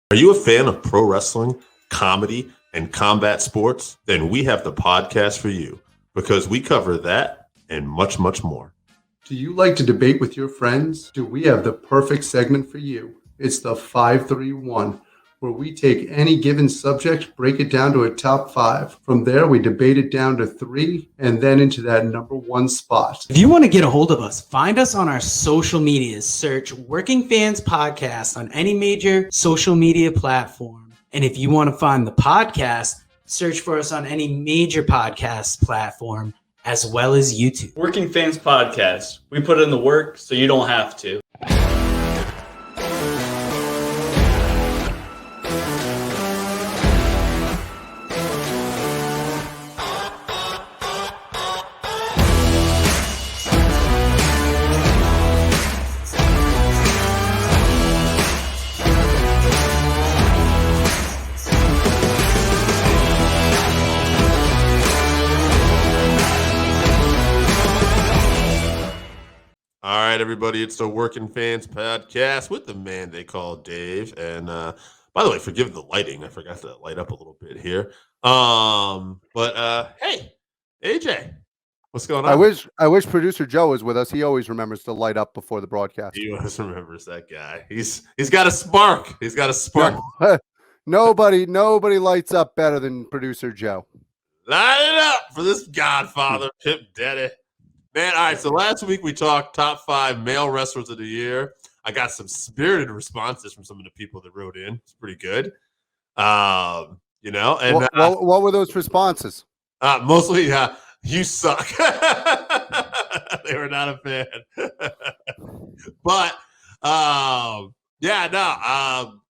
Are you a fan of pro wrestling, comedy, and combat sports? Then we have the podcast for you because we cover that and much, much more. Do you like to debate with your friends? Do we have the perfect segment for you? It's the 531, where we take any given subject, break it down to a top 5. From there, we debate it down to 3, and then into that number 1 spot. If you want to get a hold of us, find us on our social medias. Search Working Fans Podcast on any major social media platform. And if you want to find the podcast, search for us on any major podcast platform, as well as YouTube. Working Fans Podcast. We put in the work so you don't have to. Everybody, it's the Working Fans Podcast with the man they call Dave. And by the way, forgive the lighting. I forgot to light up a little bit here. Hey, AJ, what's going on? I wish producer Joe was with us. He always remembers to light up before the broadcast. He always remembers that guy. He's got a spark. He's got a spark. Nobody lights up better than producer Joe. Light it up for this Godfather, Pip Daddy. Man, all right, so last week we talked top 5 male wrestlers of the year. I got some spirited responses from some of the people that wrote in. It's pretty good. And what were those responses? Mostly, you suck. They were not a fan. But,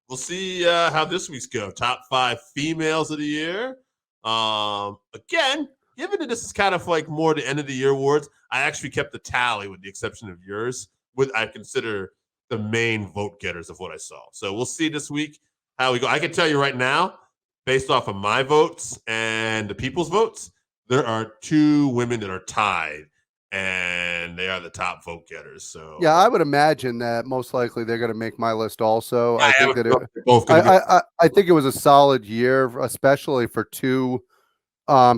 we'll see how this week's go. Top 5 females of the year. Again, given that this is kind of like more the end of the year awards, I actually kept the tally with the exception of yours. I consider the main vote getters of what I saw. So we'll see this week how we go. I can tell you right now, based off of my votes and the people's votes, there are 2 women that are tied, and they are the top vote getters. So yeah, I would imagine that most likely they're going to make my list also. I think it was a solid year, especially for 2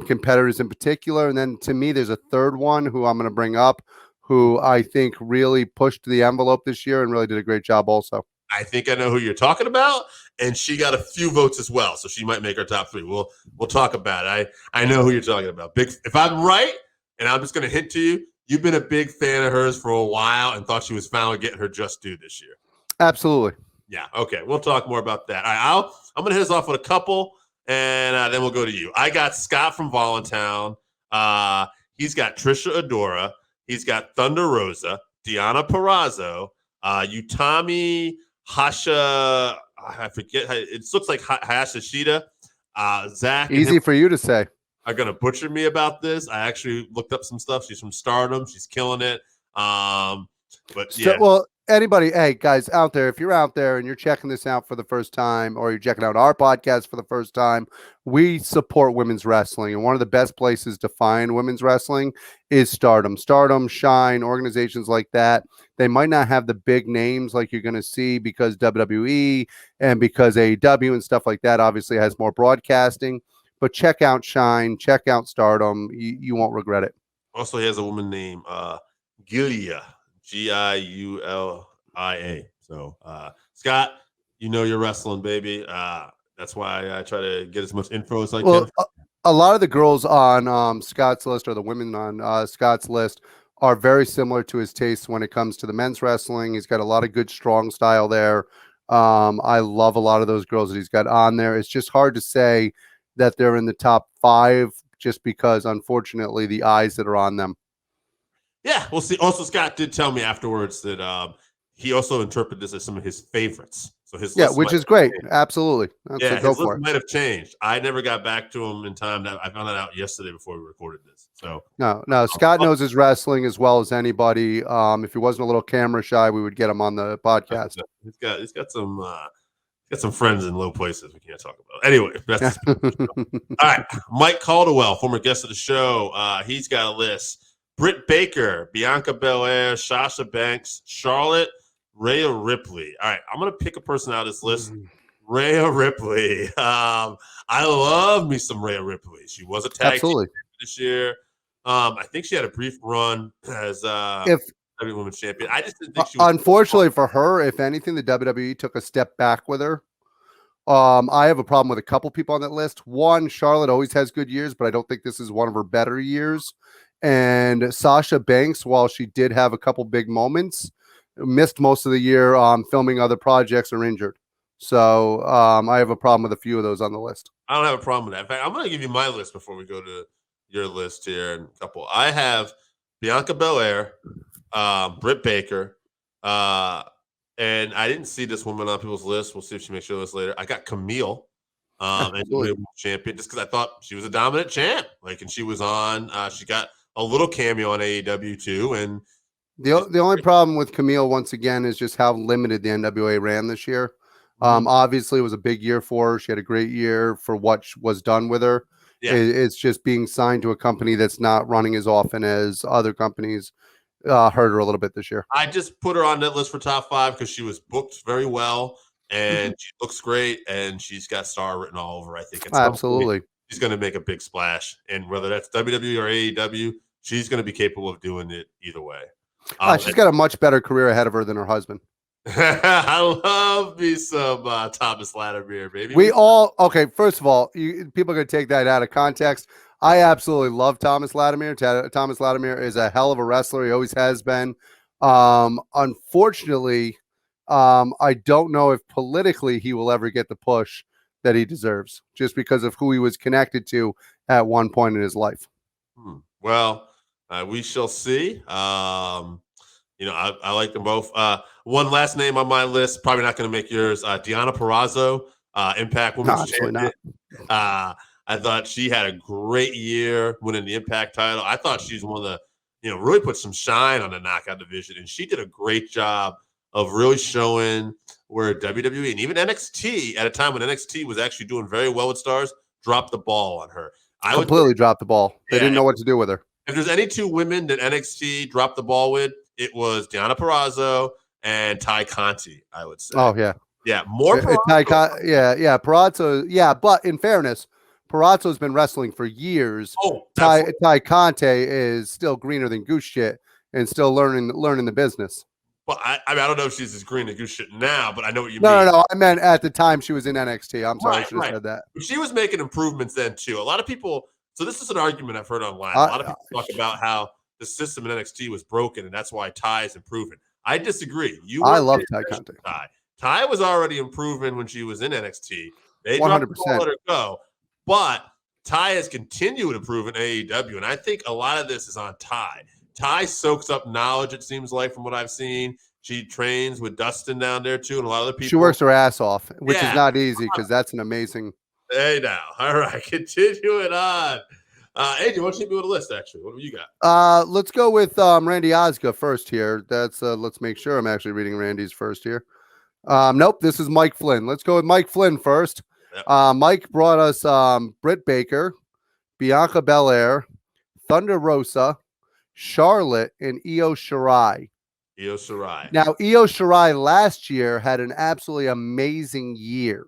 competitors in particular. And then to me, there's a third one who I'm going to bring up, who I think really pushed the envelope this year and really did a great job also. I think I know who you're talking about, and she got a few votes as well, so she might make our top 3. We'll talk about it. I know who you're talking about. If I'm right, and I'm just going to hint to you, you've been a big fan of hers for a while and thought she was finally getting her just due this year. Absolutely. Yeah, okay. We'll talk more about that. All right, I'm going to hit us off with a couple, and then we'll go to you. I got Scott from Voluntown. He's got Trisha Adora. He's got Thunder Rosa, Deanna Perazzo, Utami Hasha. I forget. It looks like Hayashishita. Zach. Easy for you to say. Are going to butcher me about this. I actually looked up some stuff. She's from Stardom. She's killing it. But yeah. Well, anybody, hey guys out there, if you're out there and you're checking this out for the first time, or you're checking out our podcast for the first time, we support women's wrestling, and one of the best places to find women's wrestling is Stardom, Shine, organizations like that. They might not have the big names like you're going to see because WWE and because AEW and stuff like that obviously has more broadcasting, but check out Shine, check out Stardom. You won't regret it. Also, he has a woman named Giulia. Giulia. So, Scott, you know you're wrestling, baby. That's why I try to get as much info as I can. A lot of the girls on Scott's list, or the women on Scott's list, are very similar to his tastes when it comes to the men's wrestling. He's got a lot of good strong style there. I love a lot of those girls that he's got on there. It's just hard to say that they're in the top 5 just because, unfortunately, the eyes that are on them. Yeah, we'll see. Also, Scott did tell me afterwards that he also interpreted this as some of his favorites. So his which is great. Absolutely. His list might have changed. I never got back to him in time. I found that out yesterday before we recorded this. So no, Scott knows his wrestling as well as anybody. If he wasn't a little camera shy, we would get him on the podcast. He's got some friends in low places we can't talk about. Anyway, that's all right. Mike Caldwell, former guest of the show, he's got a list. Brit Baker, Bianca Belair, Sasha Banks, Charlotte, Rhea Ripley. All right, I'm going to pick a person out of this list Rhea Ripley. I love me some Rhea Ripley. She was a tag team Absolutely. this year. I think she had a brief run as If WWE Women's Champion. I just didn't think she was. unfortunately for her, if anything, the WWE took a step back with her. I have a problem with a couple people on that list. One, Charlotte always has good years, but I don't think this is one of her better years. And Sasha Banks, while she did have a couple big moments, missed most of the year filming other projects or injured. So I have a problem with a few of those on the list. I don't have a problem with that. In fact, I'm going to give you my list before we go to your list here in a couple. I have Bianca Belair, Britt Baker, and I didn't see this woman on people's list. We'll see if she makes your list later. I got Camille, and champion, just because I thought she was a dominant champ. And she was on. She got a little cameo on AEW too, and the only problem with Camille once again is just how limited the NWA ran this year. Obviously, it was a big year for her. She had a great year for what was done with her. Yeah. It's just being signed to a company that's not running as often as other companies. Hurt her a little bit this year. I just put her on that list for top 5 because she was booked very well and she looks great and she's got star written all over. I think absolutely she's going to make a big splash, and whether that's WWE or AEW, she's going to be capable of doing it either way. She's got a much better career ahead of her than her husband. I love me some Thomas Latimer, baby. First of all, people are going to take that out of context. I absolutely love Thomas Latimer. Thomas Latimer is a hell of a wrestler. He always has been. Unfortunately, I don't know if politically he will ever get the push that he deserves just because of who he was connected to at one point in his life. Well, we shall see. I like them both. One last name on my list, probably not going to make yours. Deonna Purrazzo, Impact Women's Champion. I thought she had a great year winning the Impact title. I thought she's one of the, really put some shine on the knockout division, and she did a great job of really showing where WWE and even NXT at a time when NXT was actually doing very well with stars, dropped the ball on her. I completely dropped the ball. They didn't know what to do with her. If there's any two women that NXT dropped the ball with, it was Deonna Purrazzo and Ty Conti, I would say. Oh, yeah. Yeah, more Purrazzo. Perazzo. Yeah, but in fairness, Perazzo's been wrestling for years. Ty Conti is still greener than goose shit and still learning the business. Well, I don't know if she's as green as goose shit now, but I know what you mean. No. I meant at the time she was in NXT. I'm sorry, I should have said that. She was making improvements then too. A lot of people. So this is an argument I've heard online. A lot of people talk about how the system in NXT was broken, and that's why Ty is improving. I disagree. I love Ty Conti. Ty was already improving when she was in NXT. They 100%. let her go. But Ty has continued to improve in AEW, and I think a lot of this is on Ty. Ty soaks up knowledge, it seems like, from what I've seen. She trains with Dustin down there, too, and a lot of other people. She works her ass off, which is not easy because that's an amazing. Hey, now. All right, continuing on. AJ, why don't you do a list, actually? What do you got? Let's go with Randy Osgood first here. That's let's make sure I'm actually reading Randy's first here. Nope, this is Mike Flynn. Let's go with Mike Flynn first. Yep. Mike brought us Brit Baker, Bianca Belair, Thunder Rosa, Charlotte, and Io Shirai. Now, Io Shirai last year had an absolutely amazing year.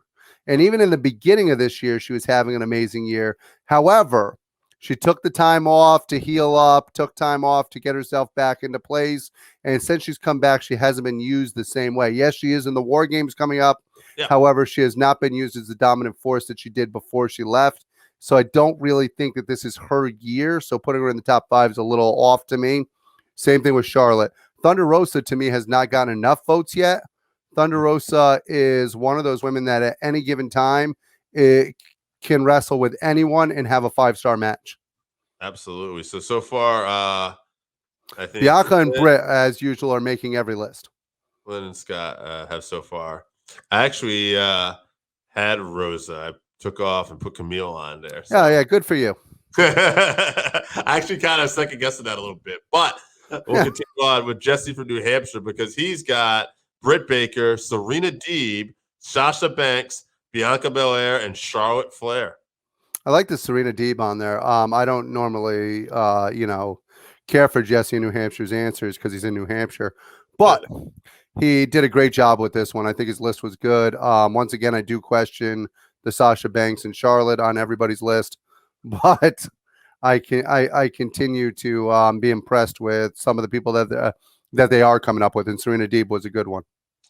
And even in the beginning of this year, she was having an amazing year. However, she took the time off to heal up, took time off to get herself back into place. And since she's come back, she hasn't been used the same way. Yes, she is in the War Games coming up. Yeah. However, she has not been used as the dominant force that she did before she left. So I don't really think that this is her year. So putting her in the top 5 is a little off to me. Same thing with Charlotte. Thunder Rosa, to me, has not gotten enough votes yet. Thunder Rosa is one of those women that at any given time can wrestle with anyone and have a 5-star match. Absolutely. So far, I think Bianca and Britt, as usual, are making every list. Lynn and Scott have so far. I actually had Rosa. I took off and put Camille on there. So. Yeah, good for you. I actually kind of second guessed that a little bit, but we'll continue on with Jesse from New Hampshire because he's got Britt Baker, Serena Deeb, Sasha Banks, Bianca Belair, and Charlotte Flair. I like the Serena Deeb on there. I don't normally, care for Jesse in New Hampshire's answers because he's in New Hampshire. But he did a great job with this one. I think his list was good. Once again, I do question the Sasha Banks and Charlotte on everybody's list, but I continue to be impressed with some of the people that they are coming up with, and Serena Deeb was a good one.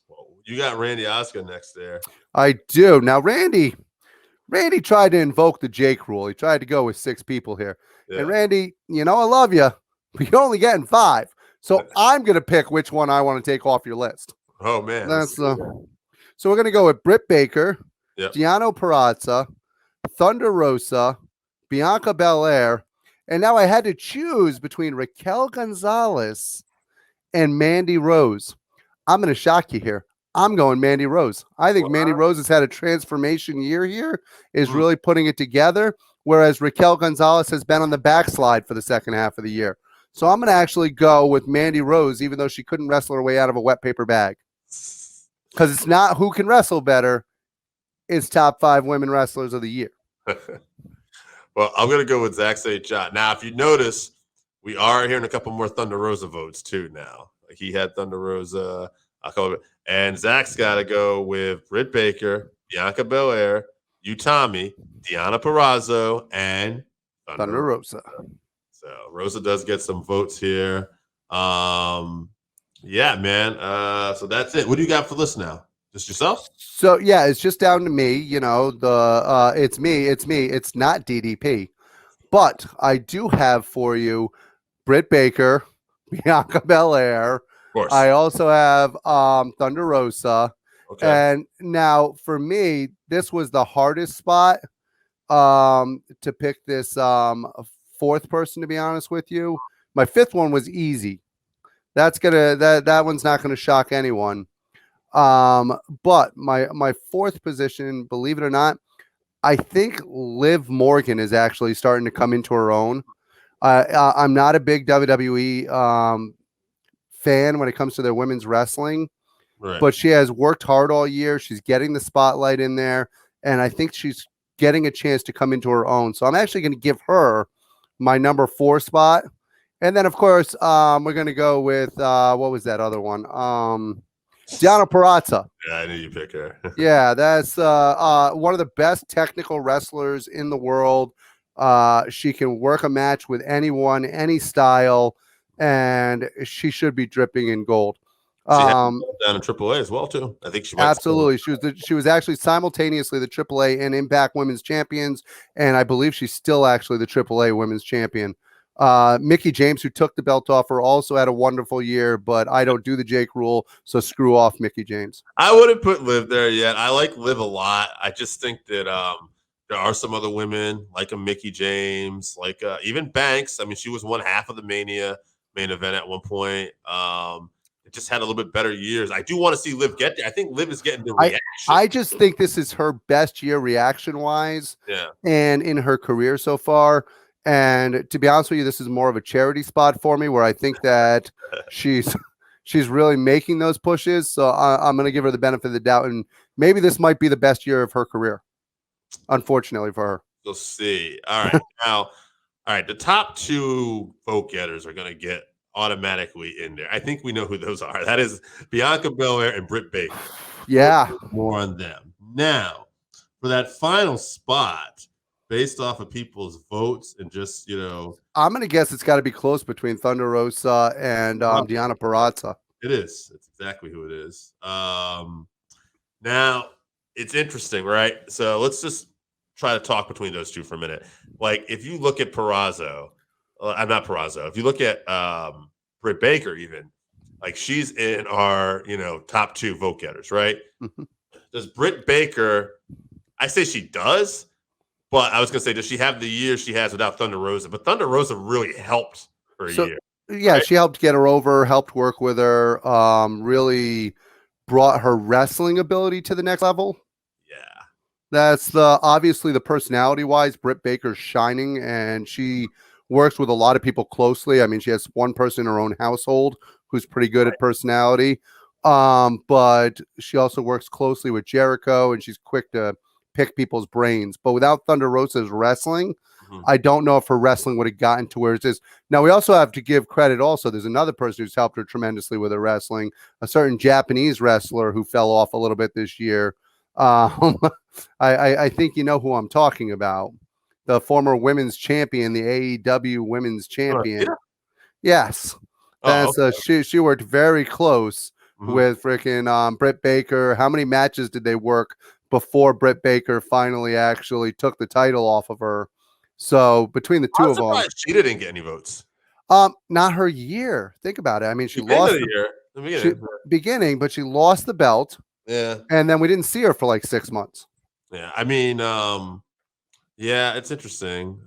Well, you got Randy Oscar next there. I do. Now, Randy tried to invoke the Jake rule. He tried to go with 6 people here. Yeah. And Randy, I love you, but you're only getting 5. So I'm going to pick which one I want to take off your list. Oh, man. So we're going to go with Brit Baker, Yep. Seana Parata, Thunder Rosa, Bianca Belair, and now I had to choose between Raquel Gonzalez and Mandy Rose. I'm going to shock you here. I'm going Mandy Rose. I think Mandy Rose has had a transformation year here, is really putting it together, whereas Raquel Gonzalez has been on the backslide for the second half of the year. So I'm going to actually go with Mandy Rose, even though she couldn't wrestle her way out of a wet paper bag. Because it's not who can wrestle better. It's top 5 women wrestlers of the year. Well, I'm going to go with Zach St. John. Now, if you notice, we are hearing a couple more Thunder Rosa votes, too, now. Like he had Thunder Rosa, and Zach's got to go with Britt Baker, Bianca Belair, Utami, Deonna Purrazzo, and Thunder Rosa. So Rosa does get some votes here. Yeah, man. So that's it. What do you got for this now? Just yourself? So yeah, it's just down to me. It's me. It's not DDP, but I do have for you Britt Baker, Bianca Belair. Of course. I also have Thunder Rosa. Okay. And now for me, this was the hardest spot to pick this 4th person, to be honest with you. My 5th one was easy. That one's not gonna shock anyone. But my 4th position, believe it or not, I think Liv Morgan is actually starting to come into her own. I'm not a big WWE fan when it comes to their women's wrestling, Right. but she has worked hard all year. She's getting the spotlight in there, and I think she's getting a chance to come into her own. So I'm actually going to give her my number 4 spot. And then, of course, we're going to go with, what was that other one? Seana Parata. Yeah, I knew you pick her. Yeah, that's one of the best technical wrestlers in the world. She can work a match with anyone, any style, and she should be dripping in gold. She had down in AAA as well, too. I think she might. Absolutely. She was actually simultaneously the AAA and Impact Women's Champions, and I believe she's still actually the AAA Women's Champion. Mickie James, who took the belt off her, also had a wonderful year, but I don't do the Jake rule, so screw off Mickie James. I wouldn't put Liv there yet. I like Liv a lot. I just think that there are some other women like a Mickie James, like even Banks. I mean, she was one half of the Mania main event at one point. It just had a little bit better years. I do want to see Liv get there. I think Liv is getting the reaction. I just think this is her best year reaction-wise, and in her career so far. And to be honest with you, this is more of a charity spot for me, where I think that she's really making those pushes. So I'm going to give her the benefit of the doubt, and maybe this might be the best year of her career. Unfortunately for her. We'll see. All right, all right. The top 2 vote getters are going to get automatically in there. I think we know who those are. That is Bianca Belair and Britt Baker. Yeah, more on them now. For that final spot, based off of people's votes and just, I'm going to guess it's got to be close between Thunder Rosa and Deonna Purrazzo. It is. It's exactly who it is. Now, it's interesting, right? So let's just try to talk between those two for a minute. Like, if you look at Perazzo, I'm not Perazzo. If you look at Britt Baker, even, like, she's in our, top 2 vote getters, right? Does Britt Baker, I say she does, but I was going to say, does she have the year she has without Thunder Rosa? But Thunder Rosa really helped her year. Yeah, right? She helped get her over, helped work with her, really brought her wrestling ability to the next level. Yeah. That's obviously the personality-wise, Britt Baker's shining, and she works with a lot of people closely. I mean, she has one person in her own household who's pretty good at personality. But she also works closely with Jericho, and she's quick to pick people's brains. But without Thunder Rosa's wrestling, Mhm. I don't know if her wrestling would have gotten to where it is. Now, we also have to give credit also. There's another person who's helped her tremendously with her wrestling, a certain Japanese wrestler who fell off a little bit this year. I think you know who I'm talking about. The former women's champion, the AEW women's champion. Yeah. Yes. Oh, That's she worked very close Mhm. with freaking Brit Baker. How many matches did they work before Brit Baker finally actually took the title off of her? So between the two I'm of them, surprised she didn't get any votes. not her year. Think about it. I mean, she Beginning of lost the year. The she, beginning. beginning, but she lost the belt, Yeah. and then we didn't see her for like 6 months. Yeah. I mean, yeah, it's interesting.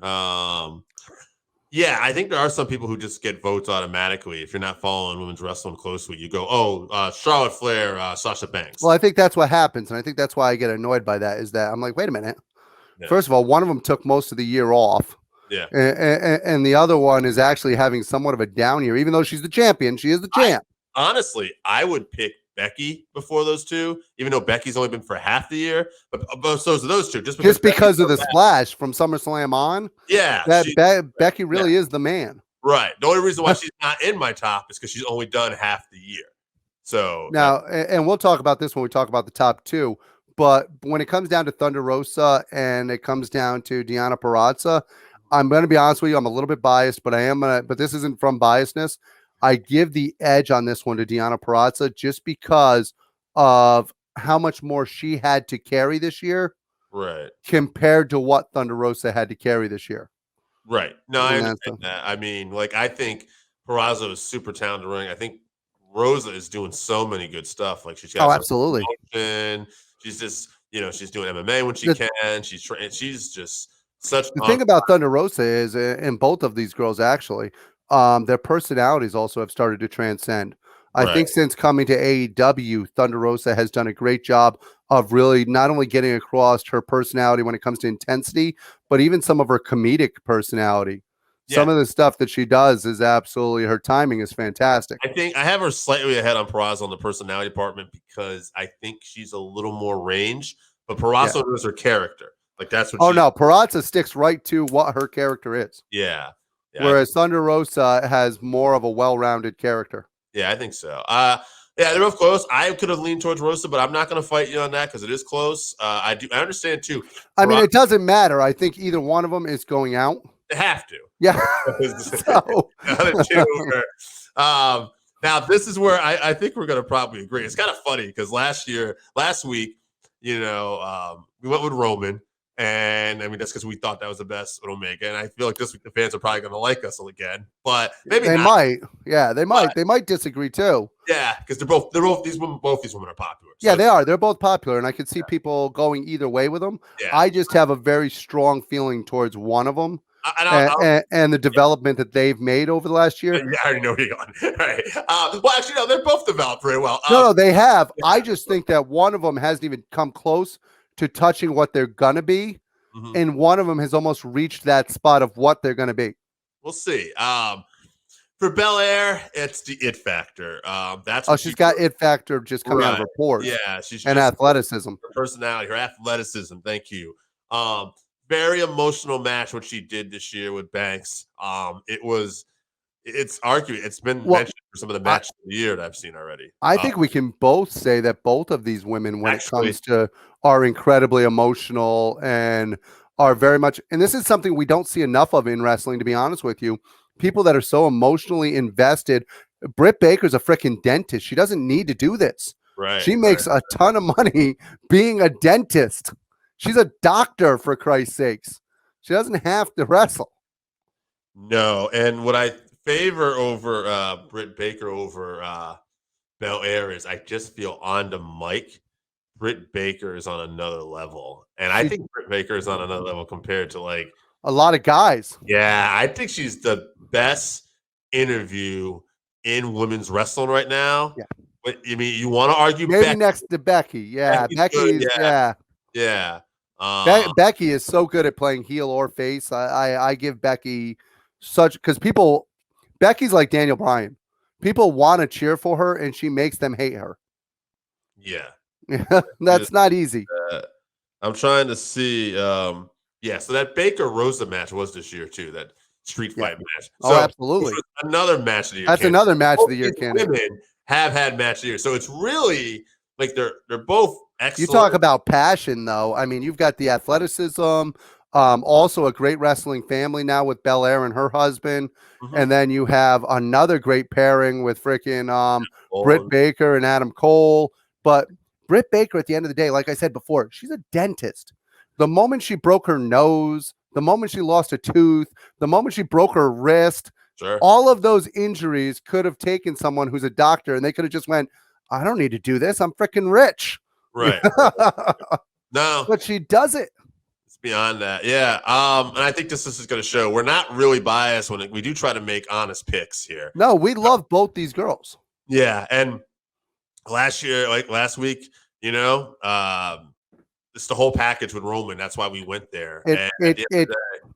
Yeah, I think there are some people who just get votes automatically. If you're not following women's wrestling closely, you go, "Oh, Charlotte Flair, Sasha Banks." Well, I think that's what happens, and I think that's why I get annoyed by that. Is that I'm like, wait a minute. Yeah. First of all, one of them took most of the year off. Yeah. And the other one is actually having somewhat of a down year, even though she's the champion. She is the champ. Honestly, I would pick Becky before those two, even though Becky's only been for half the year. But so those two, just Because of the splash from SummerSlam on. Yeah, Becky really is the man. Right. The only reason why she's not in my top is because she's only done half the year. So now, and we'll talk about this when we talk about the top two. But when it comes down to Thunder Rosa and it comes down to Seana Parata, I'm going to be honest with you. I'm a little bit biased, but but this isn't from biasness. I give the edge on this one to Seana Parata just because of how much more she had to carry this year, right, compared to what Thunder Rosa had to carry this year. right. No, I And that's understand that. I mean, like, I think Perazzo is super talented ring. I think Rosa is doing so many good stuff. Like, she's got absolutely. promotion. She's just, she's doing MMA when she can. She's just such. The thing about Thunder Rosa is, and both of these girls actually, their personalities also have started to transcend. I Right. think since coming to AEW, Thunder Rosa has done a great job of really not only getting across her personality when it comes to intensity, but even some of her comedic personality. Some Yeah. of the stuff that she does is absolutely, her timing is fantastic. I think I have her slightly ahead on Perazzo on the personality department because I think she's a little more range, but Perazzo knows her character. Like, that's what. Oh no, Perazzo sticks right to what her character is. Yeah. Whereas Thunder Rosa has more of a well-rounded character. Yeah, I think so. Yeah, they're both close. I could have leaned towards Rosa, but I'm not going to fight you on that because it is close. I understand too. I mean, it doesn't matter. I think either one of them is going out. They have to. Yeah. So, now this is where I think we're going to probably agree. It's kind of funny because last week, we went with Roman. And I mean, that's because we thought that was the best with Omega. And I feel like this week the fans are probably going to like us again, but maybe they not. might. Yeah, they might. They might disagree too. Yeah, because both these women are popular. So yeah, they are. They're both popular, and I could see people going either way with them. Yeah. I just have a very strong feeling towards one of them, and the development that they've made over the last year. Yeah, I already know where you're going. All right. Well, actually, no, they're both developed very well. No, they have. I just think that one of them hasn't even come close to touching what they're gonna be, and one of them has almost reached that spot of what they're gonna be. We'll see. For Belair, it's the it factor. That's she's got it factor just coming out of her pores. Yeah, she's and athleticism, her personality, her athleticism. Thank you. Very emotional match what she did this year with Banks. It's argued. It's been mentioned for some of the matches of the year that I've seen already. I think we can both say that both of these women, when it comes to, are incredibly emotional and are very much, and this is something we don't see enough of in wrestling, to be honest with you. People that are so emotionally invested. Brit Baker's a freaking dentist. She doesn't need to do this. Right. She makes a ton of money being a dentist. She's a doctor, for Christ's sakes. She doesn't have to wrestle. No, and what I favor over Brit Baker over Belair is I just feel on the mic, Brit Baker is on another level. And I think Brit Baker is on another level compared to like a lot of guys. Yeah, I think she's the best interview in women's wrestling right now. Yeah. But I mean, you want to argue maybe Becky. Next to Becky. Yeah, Becky's Yeah. Becky is so good at playing heel or face. I give Becky because Becky's like Daniel Bryan. People want to cheer for her, and she makes them hate her. Yeah. That's not easy. I'm trying to see. Yeah, so that Baker Rosa match was this year too. That street Yeah. fight match. Oh, So absolutely. this was another match of the year. That's candidate. another match of Both the year these candidate. women have had match of the year, so it's really like they're both You excellent. talk about passion, though. I mean, you've got the athleticism, also a great wrestling family now with Belair and her husband. Mhm. And then you have another great pairing with freaking Britt And- Baker and Adam Cole. But Britt Baker, at the end of the day, like I said before, she's a dentist. The moment she broke her nose, the moment she lost a tooth, the moment she broke her wrist, Sure. all of those injuries could have taken someone who's a doctor and they could have just went, I don't need to do this. I'm freaking rich. Right. No, But she does it. it's beyond that. Yeah. And I think this is going to show we're not really biased when we do try to make honest picks here. No, we love both these girls. Yeah. And last week, it's the whole package with Roman. That's why we went there. And at the end of the day,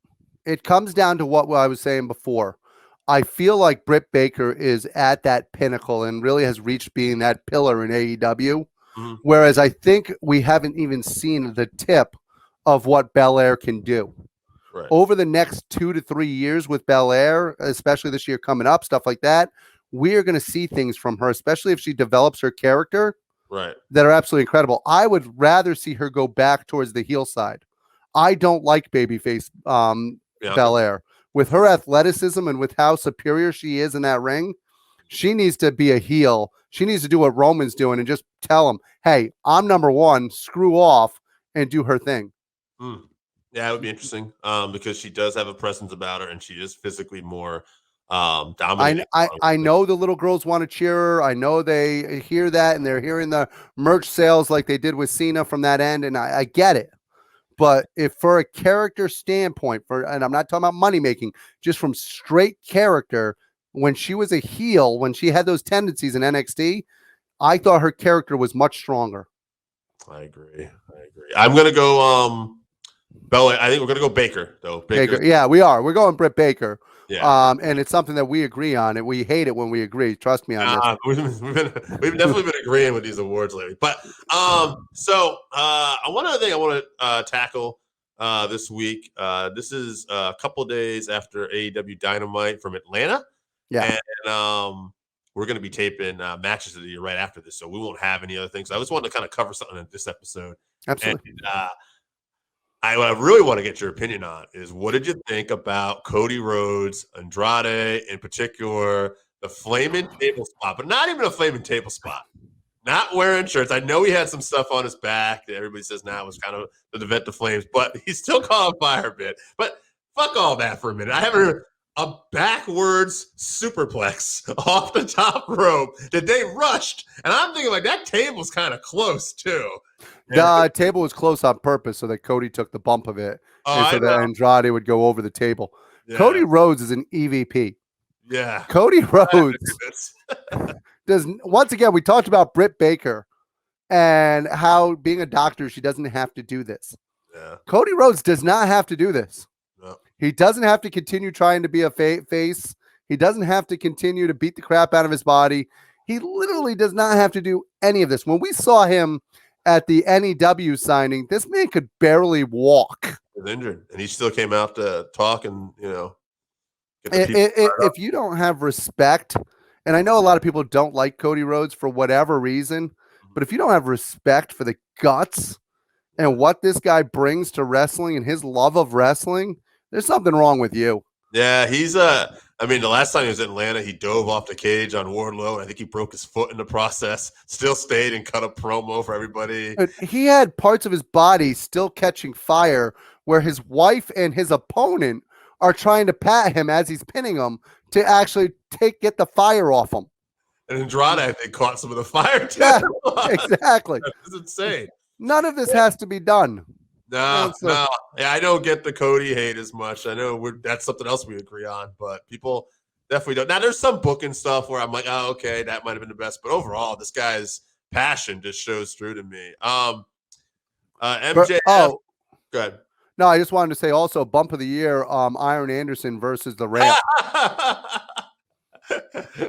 It comes down to what I was saying before. I feel like Britt Baker is at that pinnacle and really has reached being that pillar in AEW. Mhm. Whereas I think we haven't even seen the tip of what Belair can do. Right. Over the next 2 to 3 years with Belair, especially this year coming up, stuff like that, we are going to see things from her, especially if she develops her character Right. that are absolutely incredible. I would rather see her go back towards the heel side. I don't like babyface Belair. With her athleticism and with how superior she is in that ring, she needs to be a heel. She needs to do what Roman's doing and just tell him, hey, I'm number one, screw off, and do her thing. Yeah, it would be interesting because she does have a presence about her and she is physically more dominant. I know the little girls want to cheer her. I know they hear that and they're hearing the merch sales like they did with Cena from that end, and I get it. But if for a character standpoint, and I'm not talking about money making, just from straight character, when she was a heel, when she had those tendencies in NXT, I thought her character was much stronger. I agree. I'm gonna go Bella. I think we're gonna go Baker though. Baker. Yeah, we are. We're going Britt Baker. Yeah. And it's something that we agree on, and we hate it when we agree. Trust me on this. We've definitely been agreeing with these awards lately. But one other thing I want to tackle this week. This is a couple days after AEW Dynamite from Atlanta. Yeah. And we're going to be taping matches of the year right after this, so we won't have any other things. So I just wanted to kind of cover something in this episode. Absolutely. And, what I really want to get your opinion on is what did you think about Cody Rhodes, Andrade, in particular, the flaming table spot, but not even a flaming table spot. Not wearing shirts. I know he had some stuff on his back that everybody says now was kind of the vent to flames, but he's still caught fire a bit. But fuck all that for a minute. I haven't heard a backwards superplex off the top rope that they rushed. And I'm thinking like that table's kind of close too. The table was close on purpose so that Cody took the bump of it, and so that Andrade would go over the table. Yeah. Cody Rhodes is an EVP. Yeah. Cody Rhodes does. Once again, we talked about Britt Baker and how being a doctor, she doesn't have to do this. Yeah. Cody Rhodes does not have to do this. No. He doesn't have to continue trying to be a face. He doesn't have to continue to beat the crap out of his body. He literally does not have to do any of this. When we saw him at the NEW signing, this man could barely walk. He was injured, and he still came out to talk and, if you don't have respect, and I know a lot of people don't like Cody Rhodes for whatever reason, but if you don't have respect for the guts and what this guy brings to wrestling and his love of wrestling, there's something wrong with you. Yeah, he's the last time he was in Atlanta, he dove off the cage on Wardlow, and I think he broke his foot in the process. Still stayed and cut a promo for everybody. He had parts of his body still catching fire where his wife and his opponent are trying to pat him as he's pinning him to actually get the fire off him. And Andrade, I think, caught some of the fire too. Yeah, exactly. It's insane. None of this has to be done. No. Yeah, I don't get the Cody hate as much. I know that's something else we agree on, but people definitely don't. Now, there's some booking stuff where I'm like, oh, okay, that might have been the best. But overall, this guy's passion just shows through to me. MJ. Go ahead. No, I just wanted to say also, bump of the year, Iron Anderson versus the Ramp.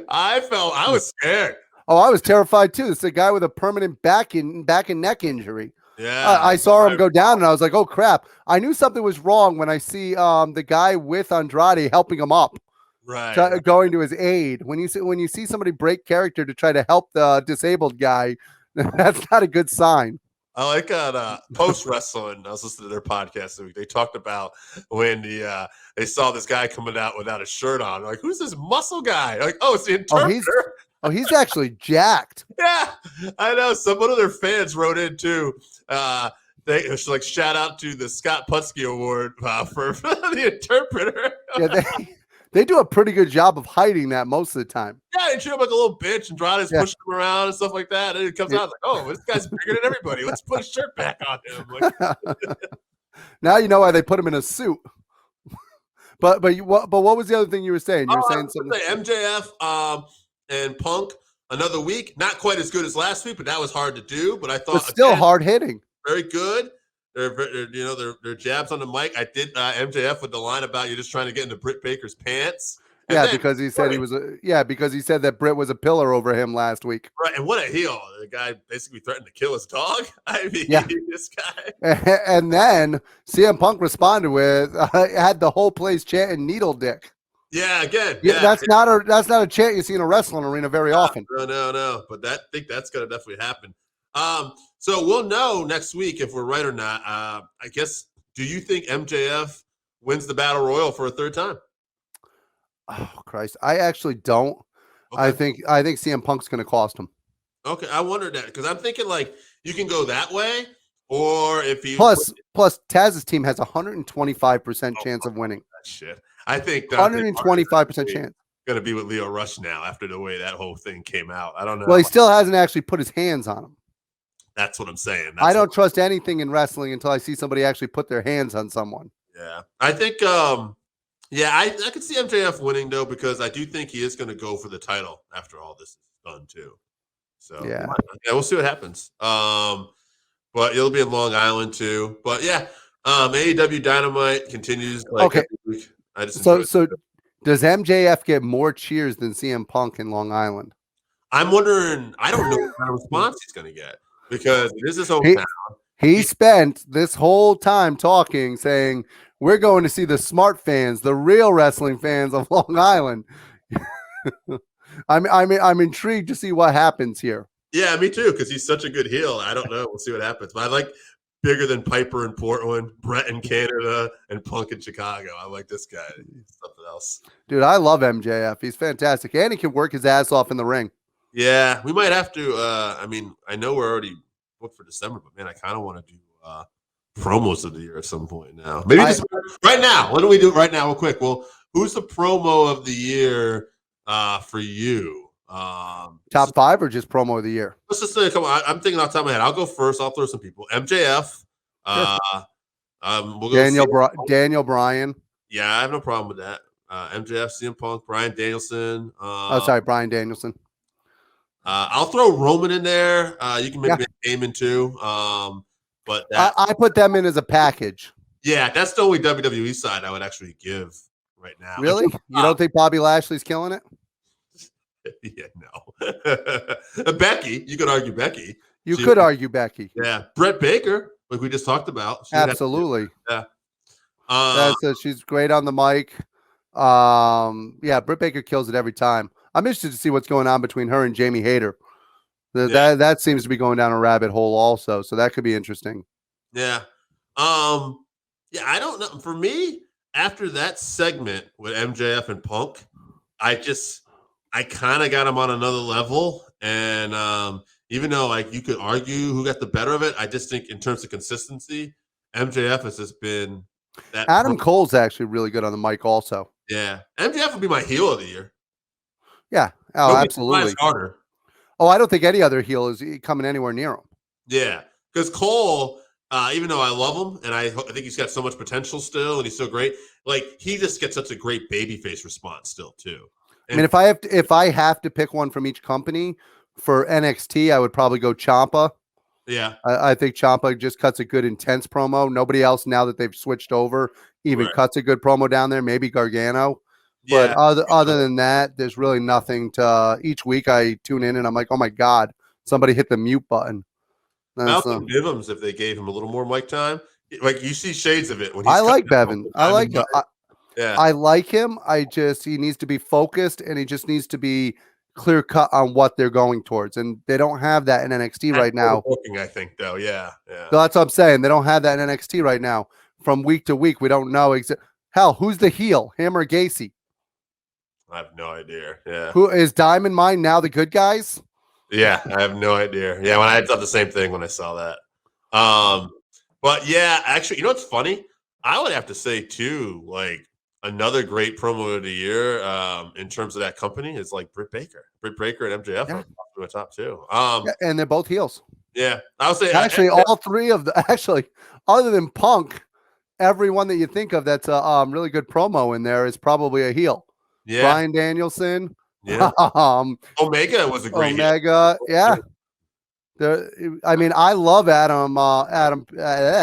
I was scared. Oh, I was terrified too. It's a guy with a permanent back and neck injury. Yeah, I saw him go down, and I was like, "Oh crap!" I knew something was wrong when I see the guy with Andrade helping him up, right. going to his aid. When you see somebody break character to try to help the disabled guy, that's not a good sign. I like on post wrestling. I was listening to their podcast this week. They talked about when they saw this guy coming out without a shirt on. They're like, who's this muscle guy? Like, oh, it's the interpreter. He's actually jacked. Yeah, I know. One of their fans wrote in too. They like shout out to the Scott Putski Award for the interpreter. Yeah, they do a pretty good job of hiding that most of the time. Yeah, they treat him like a little bitch, and Andrade's Yeah. pushing him around and stuff like that. And it comes out like, oh, this guy's bigger than everybody. Let's put a shirt back on him. Like, Now you know why they put him in a suit. But what was the other thing you were saying? You were saying something. MJF and Punk another week, not quite as good as last week, but that was hard to do. But I thought But still hard hitting. Very good. They're jabs on the mic. I did MJF with the line about you just trying to get into Brit Baker's pants. And Yeah, then, because he said because he said that Britt was a pillar over him last week. right. And what a heel! The guy basically threatened to kill his dog. I mean, Yeah. this guy. And then CM Punk responded with had the whole place chanting "needle dick." Yeah, again. Yeah, that's not a chant you see in a wrestling arena very often. No. But I think that's going to definitely happen. So we'll know next week if we're right or not. I guess. Do you think MJF wins the Battle Royal for a third time? Oh Christ, I actually don't. Okay. I think CM Punk's going to cost him. Okay, I wondered that because I'm thinking like you can go that way, or if you Plus Taz's team has 125% chance of winning. shit. I think 125% chance. Going to be with Leo Rush now after the way that whole thing came out. I don't know. Well, he still hasn't actually put his hands on him. That's what I'm saying. I don't trust anything in wrestling until I see somebody actually put their hands on someone. Yeah, I think. I could see MJF winning though because I do think he is going to go for the title after all this is done too. So yeah, we'll see what happens. But it'll be in Long Island too. But yeah, AEW Dynamite continues. Like, okay. I just so does MJF get more cheers than CM Punk in Long Island? I'm wondering. I don't know what kind of response he's going to get because this is hometown. He spent this whole time talking, saying, "We're going to see the smart fans, the real wrestling fans of Long Island." I'm intrigued to see what happens here. Yeah, me too, because he's such a good heel. I don't know. We'll see what happens. But I like bigger than Piper in Portland, Brett in Canada, and Punk in Chicago. I like this guy. He's something else. Dude, I love MJF. He's fantastic. And he can work his ass off in the ring. Yeah, we might have to. I know we're already booked for December, but man, I kind of want to do promos of the year at some point now. Maybe just right now. What do we do right now, real quick? Well, who's the promo of the year for you? Top 5 or just promo of the year? Let's just say, come on. I'm thinking off the top of my head. I'll go first. I'll throw some people. MJF. We'll go Daniel Bryan. Yeah, I have no problem with that. MJF, CM Punk, Bryan Danielson. Bryan Danielson. I'll throw Roman in there. You can maybe make Heyman too. But I put them in as a package. Yeah, that's the only WWE side I would actually give right now. Really? You don't think Bobby Lashley's killing it? Yeah, no. Becky, you could argue Becky. You could argue Becky. Yeah, Brit Baker, like we just talked about. Absolutely. Yeah. She's great on the mic. Brit Baker kills it every time. I'm interested to see what's going on between her and Jamie Hayter. That seems to be going down a rabbit hole also, so that could be interesting. Yeah. I don't know. For me, after that segment with MJF and Punk, I kind of got him on another level. And even though like you could argue who got the better of it, I just think in terms of consistency, MJF has just been that. Adam Cole's actually really good on the mic also. Yeah. MJF would be my heel of the year. Yeah. Oh, absolutely. Harder. Oh, I don't think any other heel is coming anywhere near him. Yeah. Because Cole, even though I love him and I think he's got so much potential still and he's so great, like he just gets such a great babyface response still too. And, I mean, if I have to pick one from each company for NXT, I would probably go Ciampa. Yeah. I think Ciampa just cuts a good intense promo. Nobody else now that they've switched over even cuts a good promo down there. Maybe Gargano. Yeah. But other than that, there's really nothing to each week I tune in and I'm like, oh my God, somebody hit the mute button. That's Malcolm Bivens, if they gave him a little more mic time, like you see shades of it when he's. I like Bevan. I like him. Yeah, I like him. He needs to be focused, and he just needs to be clear cut on what they're going towards, and they don't have that in NXT right now. Booking, I think, though. Yeah. So that's what I'm saying. They don't have that in NXT right now. From week to week, we don't know hell, who's the heel, him or Gacy? I have no idea. Yeah. Who is Diamond Mine now? The good guys? Yeah, I have no idea. Yeah, when I thought the same thing when I saw that. But yeah, actually, you know what's funny? I would have to say too, like another great promo of the year, in terms of that company is like Brit Baker. Brit Baker and MJF are my top two. Yeah, and they're both heels. Yeah, I would say actually all three of the other than Punk, everyone that you think of that's a really good promo in there is probably a heel. Yeah, Bryan Danielson. Yeah, Omega was a great Omega. Heel. Yeah. I mean, I love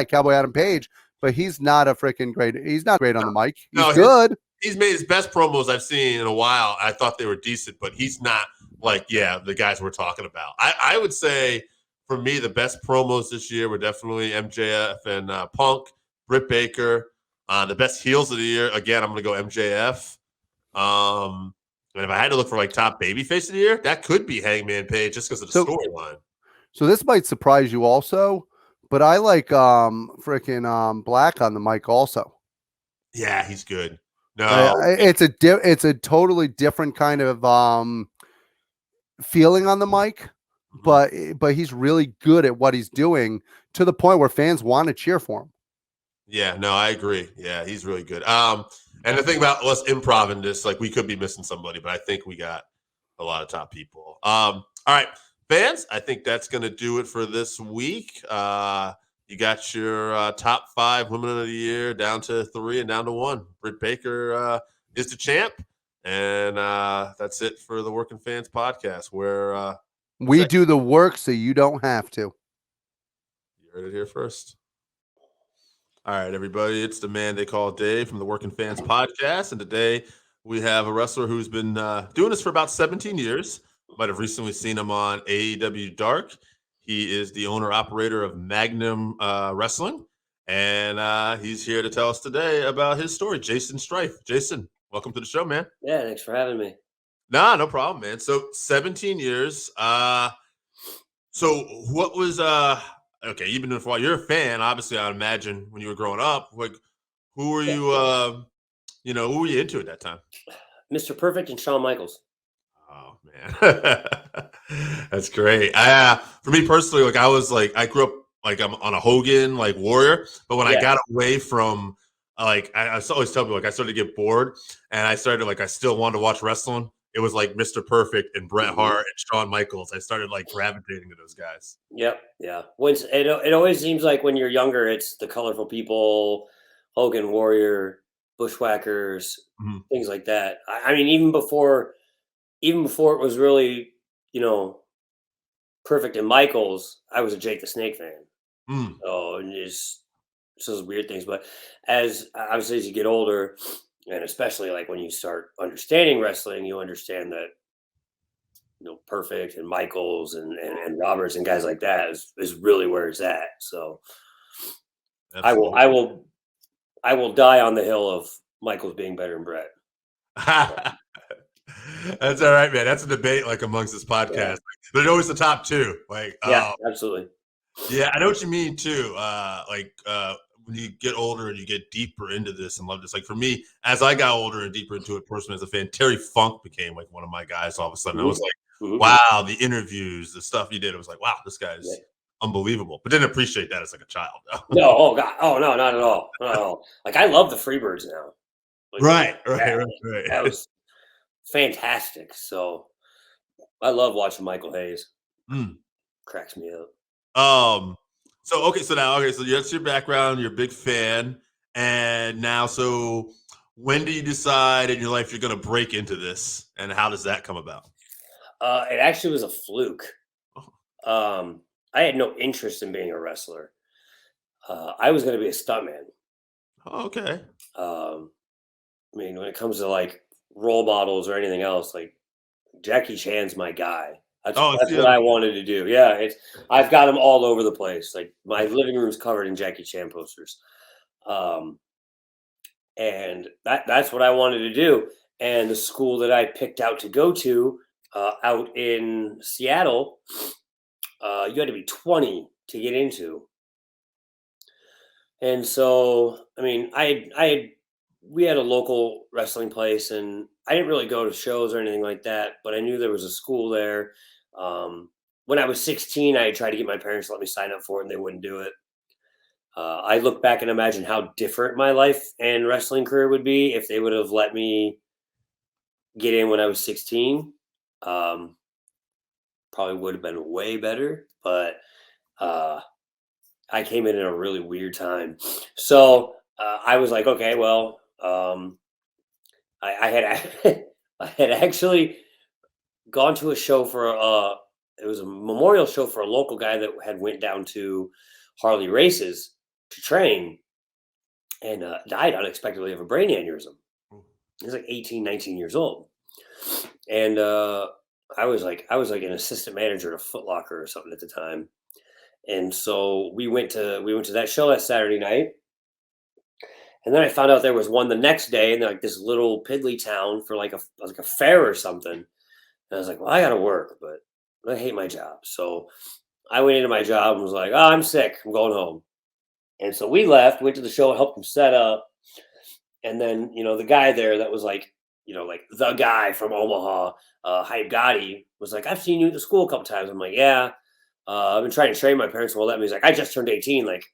Cowboy Adam Page, but he's not a freaking great. He's not great on the mic. He's good. He's made his best promos I've seen in a while. I thought they were decent, but he's not like the guys we're talking about. I would say for me the best promos this year were definitely MJF and Punk, Britt Baker. The best heels of the year, again, I'm going to go MJF. And if I had to look for like top babyface of the year, that could be Hangman Page just because of the storyline. So this might surprise you also, but I like freaking Black on the mic also. Yeah, he's good. No, it's a totally different kind of feeling on the mic, but he's really good at what he's doing to the point where fans want to cheer for him. Yeah, no, I agree. Yeah, he's really good. And the thing about us improv in this, like we could be missing somebody, but I think we got a lot of top people. All right, fans, I think that's going to do it for this week. You got your top 5 women of the year down to 3 and down to 1. Britt Baker is the champ. And that's it for the Working Fans podcast, where we do the work so you don't have to. You heard it here first. All right, everybody. It's the man they call Dave from the Working Fans podcast. And today we have a wrestler who's been doing this for about 17 years. Might have recently seen him on AEW Dark. He is the owner-operator of Magnum Wrestling. And he's here to tell us today about his story, Jaysin Strife. Jaysin, welcome to the show, man. Yeah, thanks for having me. Nah, no problem, man. So 17 years. So what was okay, you've been doing it for a while. You're a fan, obviously, I would imagine, when you were growing up. Like, who were you who were you into at that time? Mr. Perfect and Shawn Michaels. Oh man. That's great. For me personally, like I grew up like I'm on a Hogan like Warrior, but when I got away from I always tell people like I started to get bored and I started I still wanted to watch wrestling. It was like Mr. Perfect and Bret Hart and Shawn Michaels. I started gravitating to those guys. Yep. Yeah. Once it always seems like when you're younger, it's the colorful people, Hogan, Warrior, Bushwhackers, things like that. I mean, even before it was really, Perfect and Michaels, I was a Jake the Snake fan. So and just those weird things. But as you get older, and especially when you start understanding wrestling, you understand that Perfect and Michaels and Roberts and guys like that is really where it's at. So absolutely. I will die on the hill of Michaels being better than Bret. That's all right, man. That's a debate amongst this podcast, but it's always the top two. Absolutely. Yeah, I know what you mean too. When you get older and you get deeper into this and love this. Like for me, as I got older and deeper into it personally as a fan, Terry Funk became one of my guys all of a sudden. I was like, wow, the interviews, the stuff he did. I was like, wow, this guy's unbelievable. But didn't appreciate that as a child. No, oh God. Oh no, not at all. Not at all. I love the Freebirds now. Right. That was fantastic. So I love watching Michael Hayes. Cracks me up. So that's your background. You're a big fan, and now, so when do you decide in your life you're going to break into this, and how does that come about? It actually was a fluke. I had no interest in being a wrestler. I was going to be a stuntman. Oh, okay. I mean, when it comes to role models or anything else, Jackie Chan's my guy. That's it's what I wanted to do. Yeah, I've got them all over the place. Like my living room's covered in Jackie Chan posters, and that's what I wanted to do. And the school that I picked out to go to out in Seattle, you had to be 20 to get into. And so, I mean, we had a local wrestling place, and I didn't really go to shows or anything like that, but I knew there was a school there. When I was 16, I tried to get my parents to let me sign up for it, and they wouldn't do it. I look back and imagine how different my life and wrestling career would be if they would have let me get in when I was 16. Probably would have been way better, but I came in a really weird time. So I was like, okay, well, I had I had actually gone to a show for it was a memorial show for a local guy that had went down to Harley races to train and died unexpectedly of a brain aneurysm. He was like 18, 19 years old. And I was like an assistant manager at a Foot Locker or something at the time. And so we went to that show that Saturday night. And then I found out there was one the next day in like this little piddly town for like a fair or something. And I was like, well, I got to work, but I hate my job. So I went into my job and was like, oh, I'm sick. I'm going home. And so we left, went to the show, helped him set up. And then, the guy there that was like, like the guy from Omaha, Hype Gotti, was like, I've seen you at the school a couple times. I'm like, yeah, I've been trying to train. My parents won't let me. He's like, I just turned 18. Like,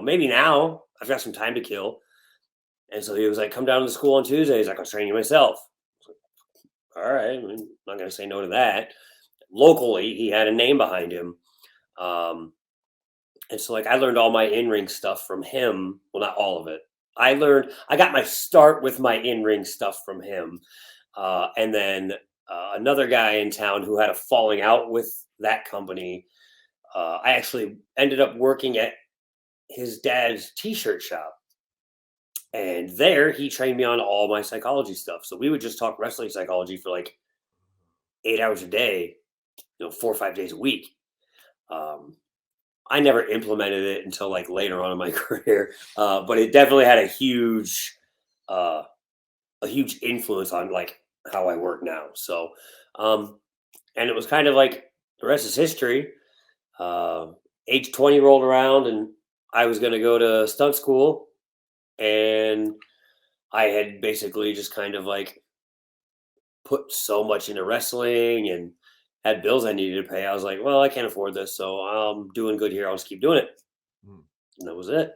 maybe now I've got some time to kill. And so he was like, come down to the school on Tuesday. He's like, I'll train you myself. Like, all right. I'm not going to say no to that. Locally, he had a name behind him. And so like I learned all my in-ring stuff from him. Well, not all of it. I got my start with my in-ring stuff from him. And then another guy in town who had a falling out with that company. I actually ended up working at his dad's t-shirt shop. And there he trained me on all my psychology stuff. So we would just talk wrestling psychology for like 8 hours a day, 4 or 5 days a week. I never implemented it until like later on in my career, but it definitely had a huge influence on like how I work now. So, and it was kind of like the rest is history. Age 20 rolled around, and I was going to go to stunt school, and I had basically just kind of like put so much into wrestling and had bills I needed to pay. I was like, well, I can't afford this, so I'm doing good here. I'll just keep doing it. And that was it.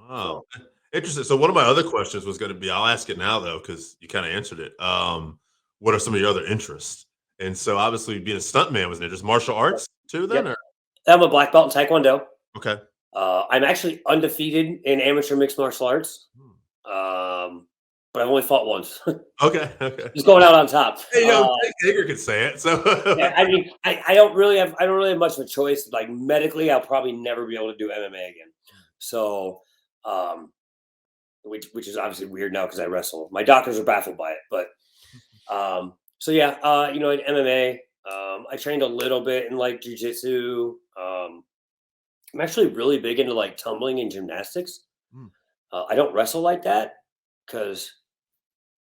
Wow. So, interesting. So one of my other questions was going to be, I'll ask it now though, because you kind of answered it. What are some of your other interests? And so obviously being a stuntman was an interest. Martial arts too then? Yep. I'm a black belt in Taekwondo. Okay. I'm actually undefeated in amateur mixed martial arts. But I've only fought once. Okay. Just going out on top. Hey, Brit Baker could say it. So yeah, I mean, I don't really have much of a choice. Like medically, I'll probably never be able to do MMA again. So, which is obviously weird now because I wrestle. My doctors are baffled by it, but so yeah, in MMA, I trained a little bit in like jujitsu. I'm actually really big into like tumbling and gymnastics. I don't wrestle like that because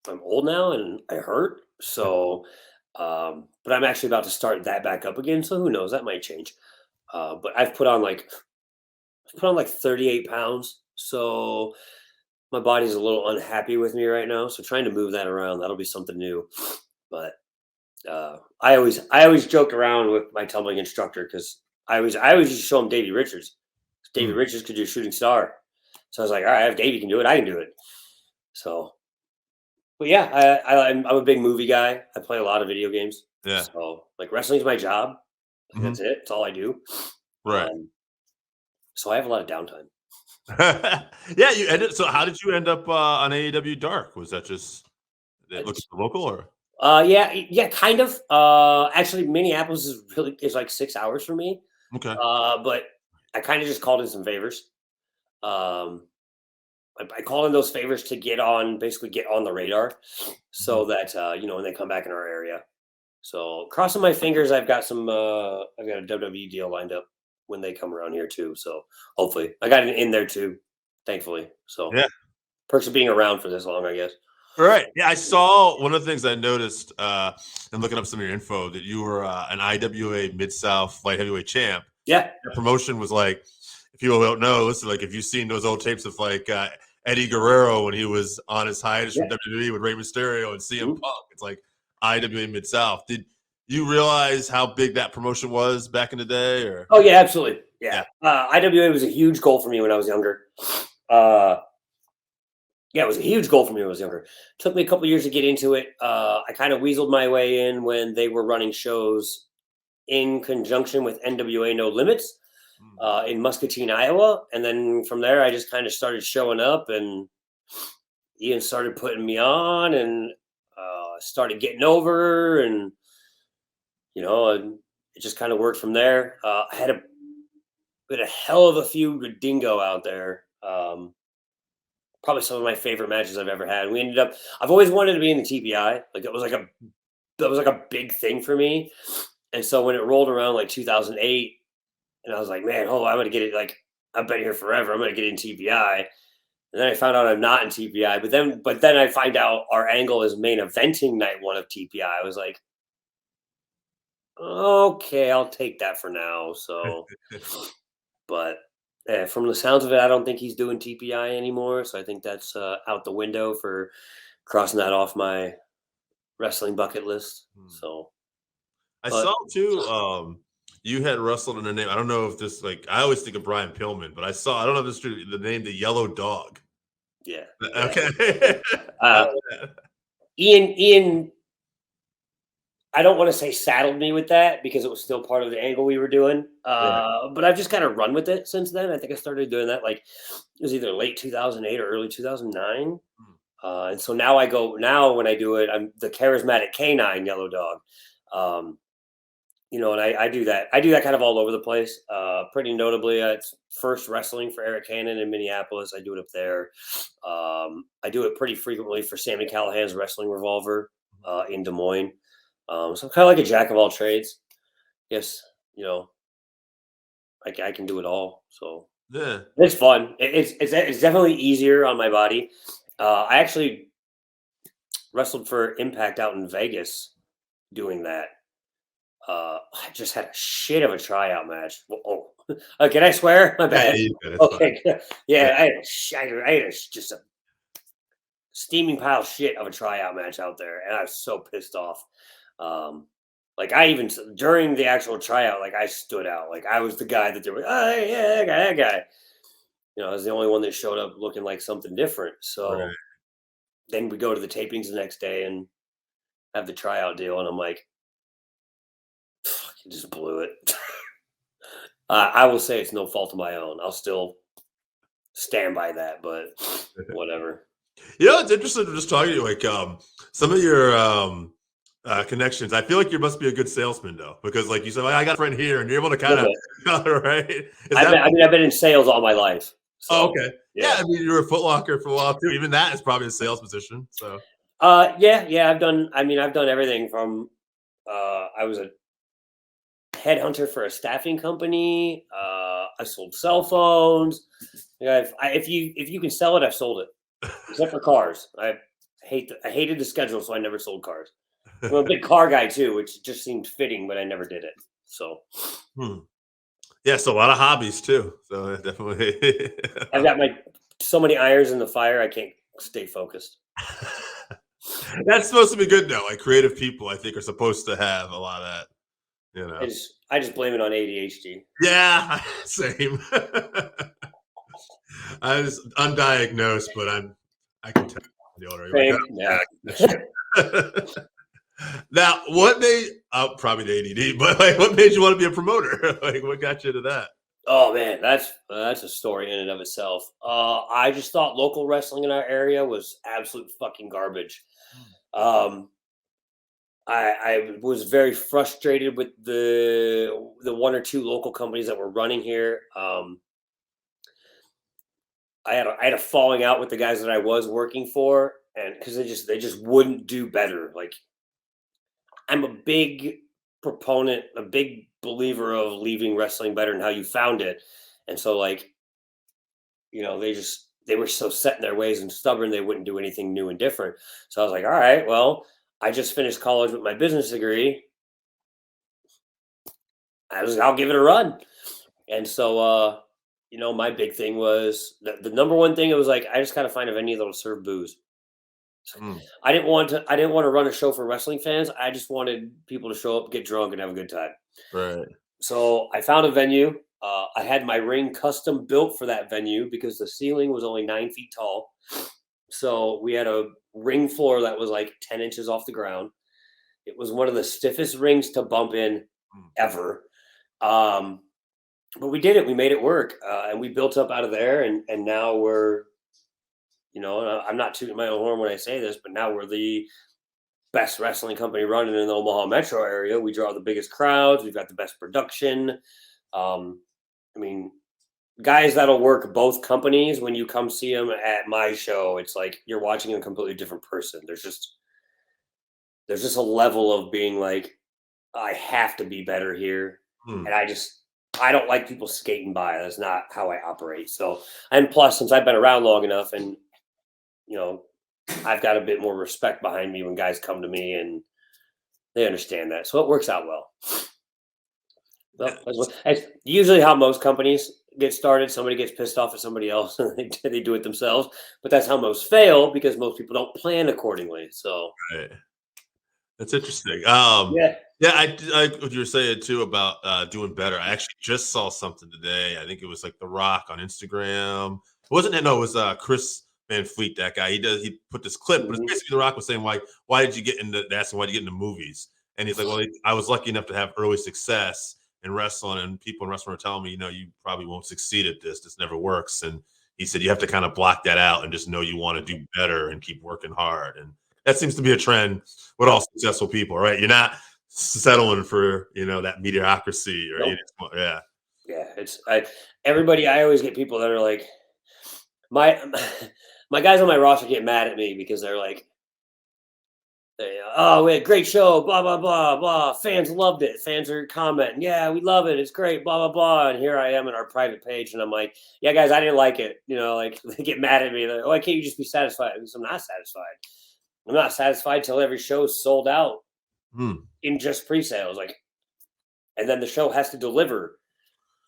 I'm old now and I hurt. So, but I'm actually about to start that back up again. So who knows? That might change. But I've put on like 38 pounds. So my body's a little unhappy with me right now. So trying to move that around, that'll be something new. But I always joke around with my tumbling instructor because I always used to show him Davey Richards. Davey Richards could do shooting star. So I was like, all right, if Davey can do it, I can do it. So, but yeah, I'm a big movie guy. I play a lot of video games. Yeah. So like wrestling's my job. Like, that's it. It's all I do. Right. So I have a lot of downtime. Yeah, you ended. So how did you end up on AEW Dark? Was that just looking for local or? Yeah, kind of. Actually, Minneapolis is like 6 hours for me. Okay. But I kind of just called in some favors. I call in those favors to basically get on the radar, so that when they come back in our area. So crossing my fingers, I've got a WWE deal lined up when they come around here too. So hopefully I got it in there too, thankfully. So Yeah. perks of being around for this long, I guess. All right. Yeah, I saw one of the things I noticed and looking up some of your info that you were an IWA Mid-South light heavyweight champ. Yeah. That promotion was like, if people don't know, listen, like if you've seen those old tapes of like Eddie Guerrero when he was on his hiatus from WWE with Rey Mysterio and CM Punk, it's like IWA Mid-South. Did you realize how big that promotion was back in the day? Or Oh yeah, absolutely. Yeah. IWA was a huge goal for me when I was younger. Yeah, it was a huge goal for me when I was younger. Took me a couple years to get into it. I kind of weaseled my way in when they were running shows in conjunction with NWA No Limits in Muscatine, Iowa. And then from there, I just kind of started showing up, and Ian started putting me on, and started getting over, and and it just kind of worked from there. I had a hell of a feud with Dingo out there. Probably some of my favorite matches I've ever had. I've always wanted to be in the TPI. Like that was like a big thing for me. And so when it rolled around like 2008, and I was like, man, I'm going to get it. Like, I've been here forever. I'm going to get in TPI. And then I found out I'm not in TPI. But then I find out our angle is main eventing night one of TPI. I was like, okay, I'll take that for now. So, but from the sounds of it, I don't think he's doing TPI anymore. So I think that's out the window for crossing that off my wrestling bucket list. So I saw too. You had wrestled in a name. I don't know if this I always think of Brian Pillman, but I don't know if this is the name, the Yellow Dog. Yeah. Okay. Ian, I don't want to say saddled me with that because it was still part of the angle we were doing. But I've just kind of run with it since then. I think I started doing that it was either late 2008 or early 2009. And so now when I do it, I'm the charismatic canine Yellow Dog. And I do that. I do that kind of all over the place. Pretty notably, it's first wrestling for Eric Hannon in Minneapolis. I do it up there. I do it pretty frequently for Sammy Callahan's Wrestling Revolver in Des Moines. So I'm kind of like a jack of all trades. Yes, I can do it all. So yeah, it's fun. It's definitely easier on my body. I actually wrestled for Impact out in Vegas doing that. I just had a shit of a tryout match. Can I swear? My bad. Okay. Yeah, I had just a steaming pile of shit of a tryout match out there, and I was so pissed off. I even during the actual tryout, I stood out. I was the guy that they were, oh, yeah, that guy. I was the only one that showed up looking like something different. So then we go to the tapings the next day and have the tryout deal, and I'm like, fuck, you just blew it. I will say it's no fault of my own. I'll still stand by that, but whatever. It's interesting to just talking to you. Some of your connections. I feel like you must be a good salesman, though, because you said, I got a friend here, and you're able to kind of right. I've been in sales all my life. So, okay. Yeah. I mean, you were a Foot Locker for a while too. Even that is probably a sales position. So. Yeah. I've done everything from. I was a headhunter for a staffing company. I sold cell phones. If you can sell it, I've sold it, except for cars. I hated the schedule, so I never sold cars. I'm a big car guy too, which just seemed fitting, but I never did it. So, yeah, so a lot of hobbies too. So definitely, I've got so many irons in the fire. I can't stay focused. That's supposed to be good though. Creative people, I think, are supposed to have a lot of that. I just blame it on ADHD. Yeah, same. I was undiagnosed, but I can tell the older. Now, what made probably the ADD, but what made you want to be a promoter? What got you into that? Oh man, that's a story in and of itself. I just thought local wrestling in our area was absolute fucking garbage. I was very frustrated with the one or two local companies that were running here. I had a falling out with the guys that I was working for, and because they just wouldn't do better. I'm a big proponent, a big believer of leaving wrestling better than how you found it. And so, like, they were so set in their ways and stubborn, they wouldn't do anything new and different. So I was like, all right, well, I just finished college with my business degree. I'll give it a run. And so, my big thing was the number one thing. It was like, I just got to find a venue that'll serve booze. I didn't want to run a show for wrestling fans. I just wanted people to show up, get drunk, and have a good time. Right. So I found a venue. I had my ring custom built for that venue because the ceiling was only 9 feet tall. So we had a ring floor that was like 10 inches off the ground. It was one of the stiffest rings to bump in ever. But we did it. We made it work. And we built up out of there. And now we're, I'm not tooting my own horn when I say this, but now we're the best wrestling company running in the Omaha metro area. We draw the biggest crowds. We've got the best production. Guys that'll work both companies, when you come see them at my show, it's like you're watching a completely different person. There's just a level of being like, I have to be better here. And I don't like people skating by. That's not how I operate. So, and plus, since I've been around long enough and, I've got a bit more respect behind me when guys come to me and they understand that. So it works out well. That's usually how most companies get started. Somebody gets pissed off at somebody else and they do it themselves. But that's how most fail, because most people don't plan accordingly. So right. That's interesting. Yeah, I what you were saying too about doing better. I actually just saw something today. I think it was like The Rock on Instagram. Wasn't it? No, it was Chris Van Fleet. That guy. He put this clip, but it's basically The Rock was saying, why did you get into asking why did you get into movies? And he's like, well, I was lucky enough to have early success in wrestling, and people in wrestling were telling me, you probably won't succeed at this. This never works. And he said you have to kind of block that out and just know you want to do better and keep working hard. And that seems to be a trend with all successful people, right? You're not settling for that mediocrity or nope. Yeah. It's everybody. I always get people that are like, my guys on my roster get mad at me because they're like, oh, we had a great show, blah blah blah blah. Fans loved it. Fans are commenting, yeah, we love it. It's great, blah blah blah. And here I am in our private page, and I'm like, yeah, guys, I didn't like it. Like they get mad at me. They're like, why can't you just be satisfied? Because I'm not satisfied. I'm not satisfied till every show is sold out in just pre-sales. Like, and then the show has to deliver.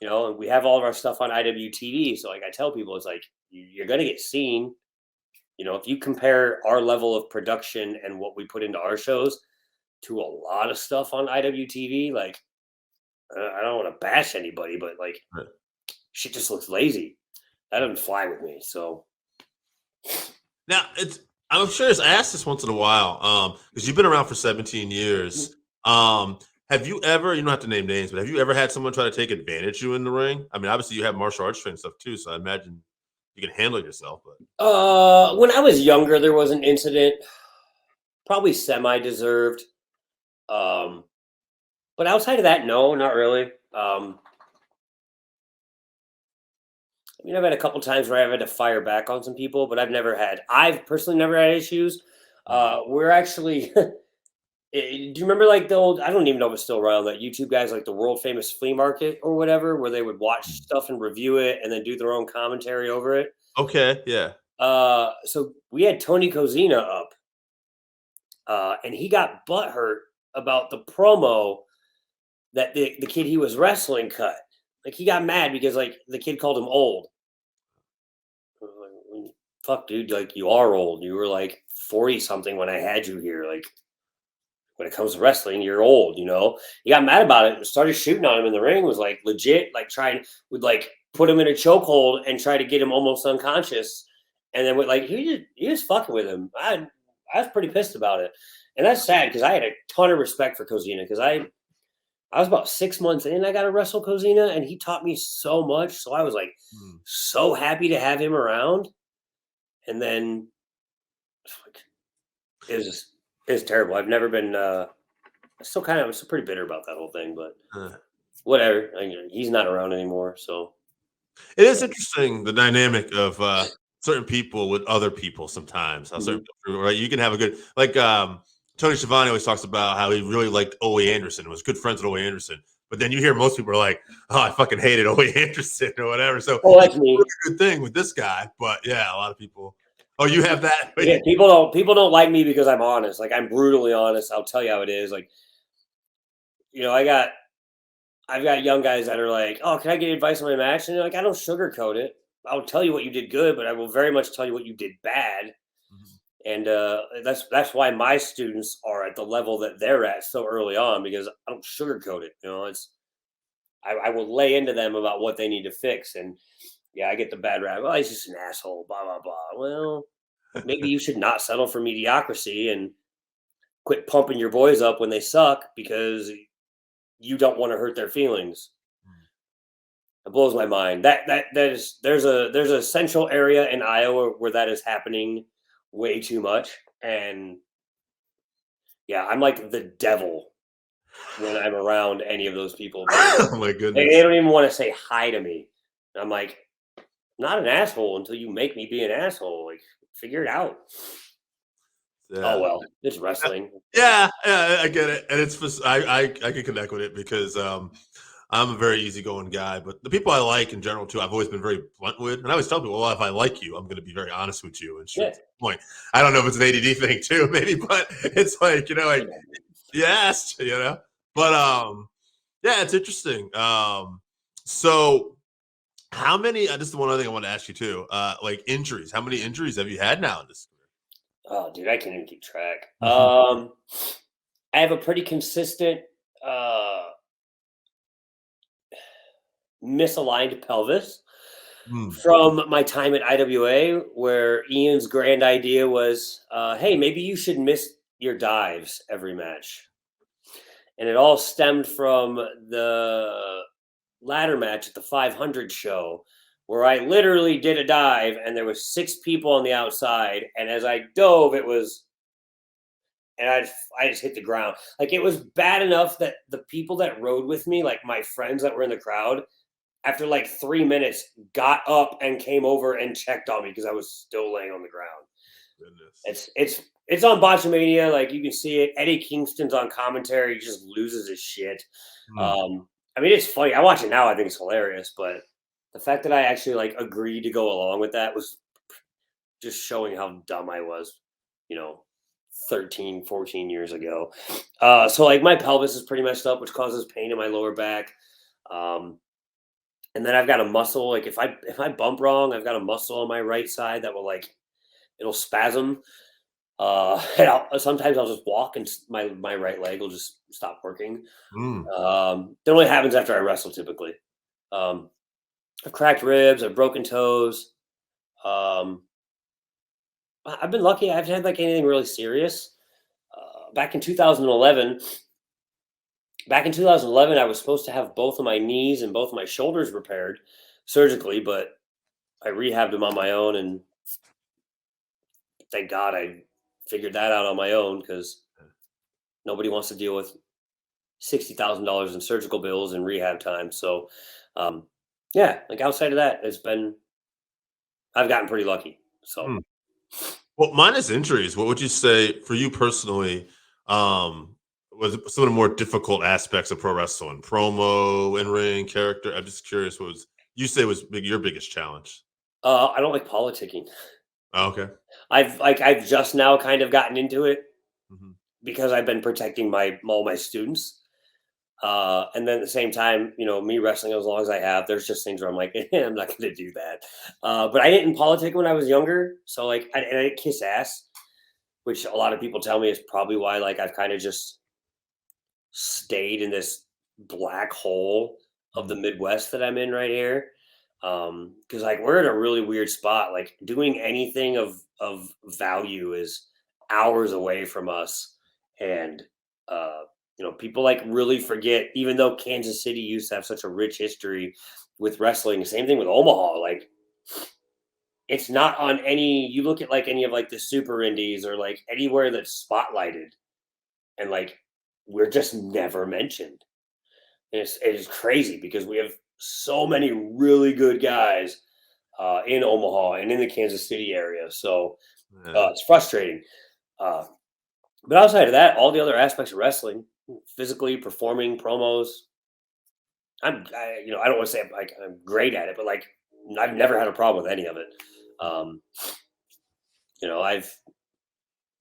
And we have all of our stuff on IWTV. So like I tell people, it's like you're gonna get seen. If you compare our level of production and what we put into our shows to a lot of stuff on IWTV, like I don't want to bash anybody, but like shit just looks lazy. That doesn't fly with me. So now I'm sure it's asked this once in a while, because you've been around for 17 years. Have you ever, you don't have to name names, but have you ever had someone try to take advantage of you in the ring? I mean, obviously you have martial arts training stuff too, so I imagine you can handle it yourself. But when I was younger, there was an incident, probably semi-deserved. But outside of that, no, not really. I've had a couple times where I've had to fire back on some people, but I've personally never had issues. We're actually, do you remember like the old, I don't even know if it's still around, that YouTube guys, like the world famous flea market or whatever, where they would watch stuff and review it and then do their own commentary over it. Okay, yeah. So we had Tony Kozina up, and he got butthurt about the promo that the kid he was wrestling cut. Like he got mad because like the kid called him old. Fuck, dude, like you are old. You were like 40 something when I had you here. Like when it comes to wrestling, you're old. He got mad about it and started shooting on him in the ring. Was like legit, like would like put him in a chokehold and try to get him almost unconscious. And then he was fucking with him. I was pretty pissed about it, and that's sad because I had a ton of respect for Kozina because I was about 6 months in. I got to wrestle Kozina, and he taught me so much. So I was like so happy to have him around. And then it was terrible. I've never been. I'm still pretty bitter about that whole thing, but whatever. He's not around anymore, so it is interesting the dynamic of certain people with other people. Sometimes how certain people, right? You can have a good Tony Schiavone always talks about how he really liked Ole Anderson, was good friends with Ole Anderson. But then you hear most people are like, "Oh, I fucking hated Ole Anderson" or whatever. So that's me. Really good thing with this guy, but yeah, a lot of people. Oh, you have that? Yeah, people don't like me because I'm honest. Like, I'm brutally honest. I'll tell you how it is. Like, I've got young guys that are like, "Oh, can I get advice on my match?" And they're like, I don't sugarcoat it. I'll tell you what you did good, but I will very much tell you what you did bad. And that's why my students are at the level that they're at so early on, because I don't sugarcoat it. I will lay into them about what they need to fix. And yeah, I get the bad rap. Oh, he's just an asshole. Blah blah blah. Well, maybe you should not settle for mediocrity and quit pumping your boys up when they suck because you don't want to hurt their feelings. It blows my mind. There's a central area in Iowa where that is happening way too much. And yeah, I'm like the devil when I'm around any of those people. Oh my goodness. They don't even want to say hi to me. And I'm like, not an asshole until you make me be an asshole. Like, figure it out. Yeah. Oh well, it's wrestling. Yeah, I get it, and it's I can connect with it because I'm a very easygoing guy. But the people I like in general too, I've always been very blunt with, and I always tell people, well, if I like you, I'm going to be very honest with you. And straight to the point. I don't know if it's an ADD thing too, maybe, but it's like like yes, But yeah, it's interesting. So how many? This is one other thing I want to ask you too. Like injuries. How many injuries have you had now in this? Oh, dude, I can't even keep track. I have a pretty consistent misaligned pelvis from my time at IWA, where Ian's grand idea was, hey, maybe you should miss your dives every match. And it all stemmed from the ladder match at the 500 show, where I literally did a dive and there was 6 people on the outside. And as I dove, I just hit the ground. Like, it was bad enough that the people that rode with me, like my friends that were in the crowd, after like 3 minutes, got up and came over and checked on me because I was still laying on the ground. Goodness. It's on Botchamania. Like, you can see it. Eddie Kingston's on commentary. He just loses his shit. I mean, it's funny. I watch it now. I think it's hilarious, but the fact that I actually like agreed to go along with that was just showing how dumb I was, 13, 14 years ago. So like my pelvis is pretty messed up, which causes pain in my lower back. And then I've got a muscle. Like if I bump wrong, I've got a muscle on my right side that will it'll spasm. And sometimes I'll just walk and my right leg will just stop working. That only happens after I wrestle typically. I've cracked ribs, I've broken toes. I've been lucky. I haven't had like anything really serious. Back in 2011, I was supposed to have both of my knees and both of my shoulders repaired surgically, but I rehabbed them on my own, and thank God I figured that out on my own, because nobody wants to deal with $60,000 in surgical bills and rehab time. So, yeah, like outside of that, I've gotten pretty lucky. So, well, minus injuries, what would you say for you personally? Was some of the more difficult aspects of pro wrestling, promo, in ring, character? I'm just curious. What was you say was your biggest challenge? I don't like politicking. Oh, okay. I've just now kind of gotten into it because I've been protecting all my students. And then at the same time, me wrestling as long as I have, there's just things where I'm like, I'm not going to do that. But I didn't politic when I was younger. So I didn't kiss ass, which a lot of people tell me is probably why, I've kind of just stayed in this black hole of the Midwest that I'm in right here. Cause we're in a really weird spot. Like, doing anything of value is hours away from us. And, people really forget, even though Kansas City used to have such a rich history with wrestling, same thing with Omaha. It's not on you look at any of the super indies or anywhere that's spotlighted, and we're just never mentioned. And it's crazy because we have so many really good guys in Omaha and in the Kansas City area. So it's frustrating. But outside of that, all the other aspects of wrestling, physically, performing, promos, I don't want to say I'm great at it, but like I've never had a problem with any of it.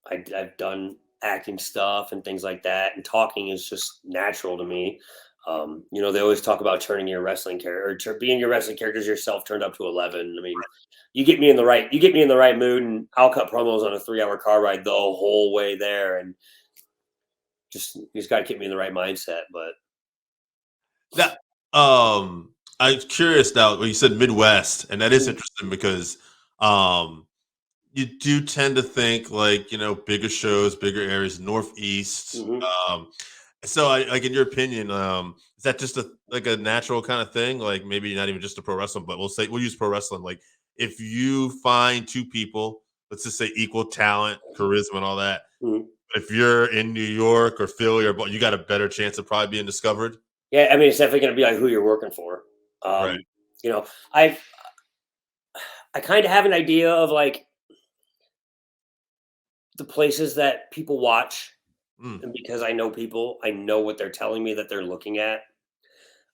I've done acting stuff and things like that, and talking is just natural to me. They always talk about turning your wrestling character or being your wrestling characters yourself turned up to 11. I mean, you get me in the right mood, and I'll cut promos on a 3-hour car ride the whole way there, and you just got to keep me in the right mindset. But that, I'm curious now when you said Midwest, and that is interesting because, you do tend to think like, bigger shows, bigger areas, Northeast. So like in your opinion, is that just a natural kind of thing? Like maybe not even just a pro wrestling, but we'll use pro wrestling. Like if you find two people, let's just say equal talent, charisma and all that, if you're in New York or Philly but you got a better chance of probably being discovered. Yeah, I mean, it's definitely going to be like who you're working for. Right. I kind of have an idea of like the places that people watch, and because I know people, I know what they're telling me that they're looking at.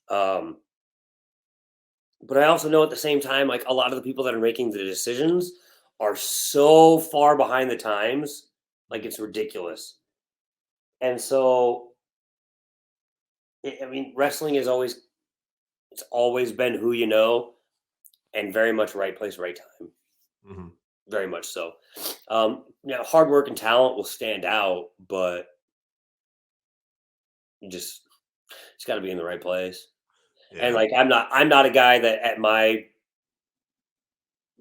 But I also know at the same time, like a lot of the people that are making the decisions are so far behind the times, like it's ridiculous. And so, wrestling is it's always been who you know, and very much right place, right time. Very much so. Hard work and talent will stand out, but it's got to be in the right place. Yeah. And like, I'm not a guy that at my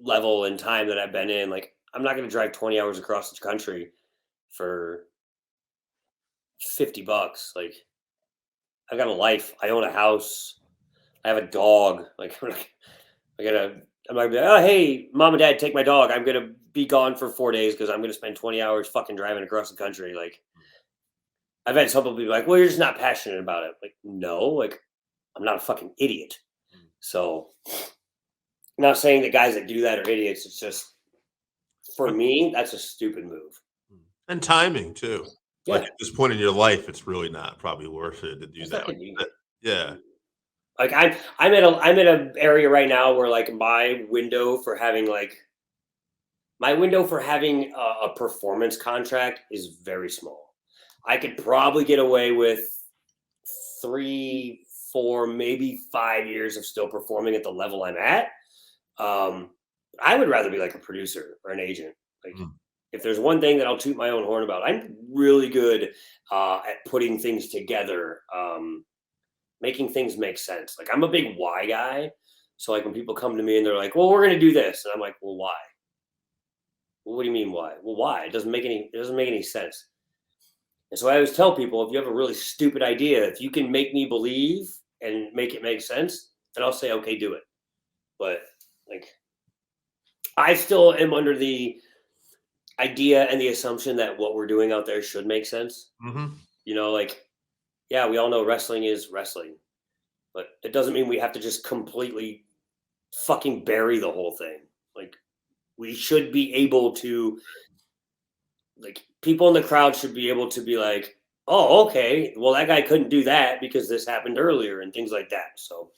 level and time that I've been in, like, I'm not going to drive 20 hours across the country for $50. Like, I've got a life. I own a house. I have a dog. Like, I'm not gonna be like, oh, hey, mom and dad, take my dog. I'm gonna be gone for 4 days because I'm gonna spend 20 hours fucking driving across the country. Like, I've had some people be like, well, you're just not passionate about it. Like, no, like, I'm not a fucking idiot. So, I'm not saying that guys that do that are idiots. It's just, for me, that's a stupid move. And timing too. Yeah. Like at this point in your life, it's really not probably worth it to do that. Yeah. Like I'm in an area right now where like my window for having a performance contract is very small. I could probably get away with 3, 4, maybe 5 years of still performing at the level I'm at. I would rather be like a producer or an agent. Like if there's one thing that I'll toot my own horn about, I'm really good at putting things together. Making things make sense. Like I'm a big why guy. So like when people come to me and they're like, well, we're going to do this. And I'm like, well, why? Well, what do you mean why? Well, why? It doesn't make any sense. And so I always tell people, if you have a really stupid idea, if you can make me believe and make it make sense, then I'll say, okay, do it. But like, I still am under the idea and the assumption that what we're doing out there should make sense. Like, yeah, we all know wrestling is wrestling, but it doesn't mean we have to just completely fucking bury the whole thing. Like, we should be able to, like, people in the crowd should be able to be like, oh, okay, well, that guy couldn't do that because this happened earlier and things like that. So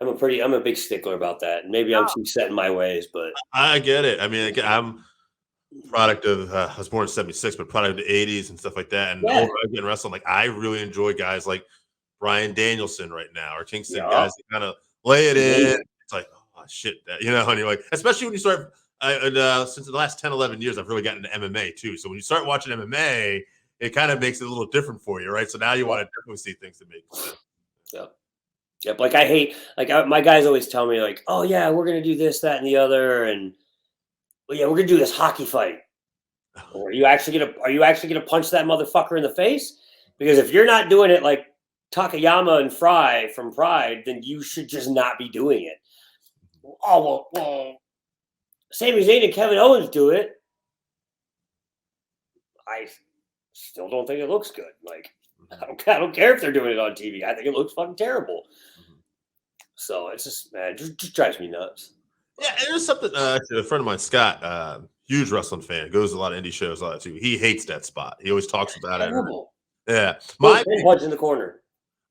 I'm a big stickler about that. Maybe I'm too set in my ways, but I get it. I mean, I'm product of I was born in '76, but product of the '80s and stuff like that. And over again, wrestling, like I really enjoy guys like Bryan Danielson right now or Kingston, guys that kind of lay it in. It's like, oh shit, and you're like, especially when you start. Since the last 10, 11 years, I've really gotten into MMA too. So when you start watching MMA, it kind of makes it a little different for you, right? So now you want to definitely see things that make sense. Yep. Like I hate, my guys always tell me like, oh yeah, we're gonna do this, that, and the other, and well, yeah, we're gonna do this hockey fight. Are you actually gonna punch that motherfucker in the face? Because if you're not doing it like Takayama and Fry from Pride, then you should just not be doing it. Oh well, Sami Zayn and Kevin Owens do it. I still don't think it looks good. Like I don't care if they're doing it on TV. I think it looks fucking terrible. So it's just, man, just drives me nuts. Yeah, and there's something. Actually, a friend of mine, Scott, Huge wrestling fan. Goes to a lot of indie shows, a lot too. He hates that spot. He always talks about it. Yeah. Punch in the corner.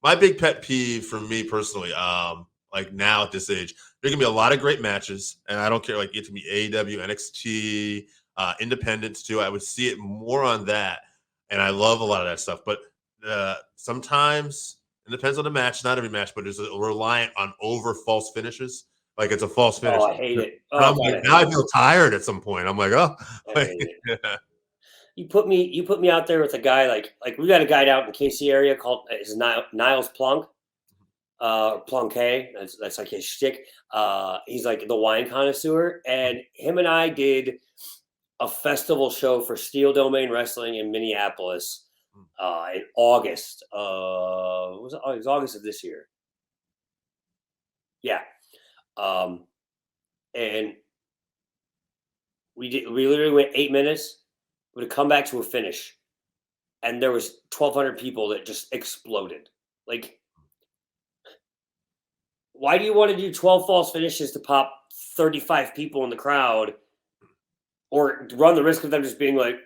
My big pet peeve for me personally, like now at this age, there can be a lot of great matches, and I don't care. Like it can be AEW, NXT, independents too. I would see it more on that, and I love a lot of that stuff. But sometimes it depends on the match. Not every match, but there's a reliant on over false finishes. Like it's a false finish. Oh, I hate it. I'm like, now I feel tired at some point. I'm like, oh, I hate it. Yeah. You put me out there with a guy like we got a guy out in KC area called Niles Plunk, Plunke. That's like his shtick. He's like the wine connoisseur, and him and I did a festival show for Steel Domain Wrestling in Minneapolis in August. It was August of this year. Yeah, and we literally went 8 minutes. Would have come back to a finish, and there was 1,200 people that just exploded. Like, why do you want to do 12 false finishes to pop 35 people in the crowd, or run the risk of them just being like,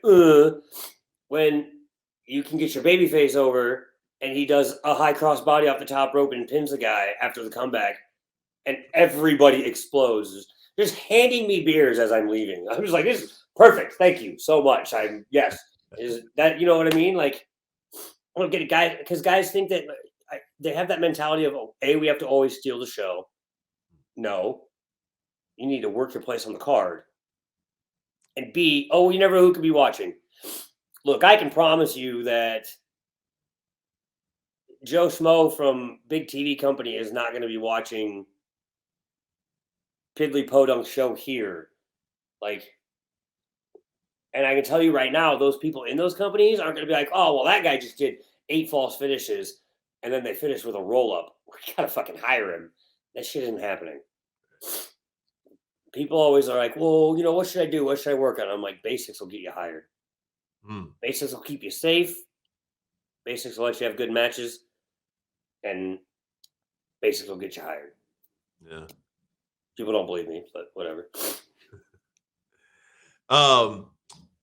when you can get your babyface over and he does a high cross body off the top rope and pins the guy after the comeback, and everybody explodes, just handing me beers as I'm leaving. I'm just like, this is perfect. Thank you so much. Is that, you know what I mean? Like, I want to get a guy, because guys think that they have that mentality of, A, we have to always steal the show. No, you need to work your place on the card. And B, you never know who could be watching. Look, I can promise you that Joe Schmo from Big TV Company is not going to be watching Piddly Podunk's show here. Like, and I can tell you right now, those people in those companies aren't going to be like, oh, well, that guy just did 8 false finishes, and then they finished with a roll-up. We got to fucking hire him. That shit isn't happening. People always are like, well, what should I do? What should I work on? I'm like, basics will get you hired. Basics will keep you safe. Basics will let you have good matches. And basics will get you hired. Yeah. People don't believe me, but whatever.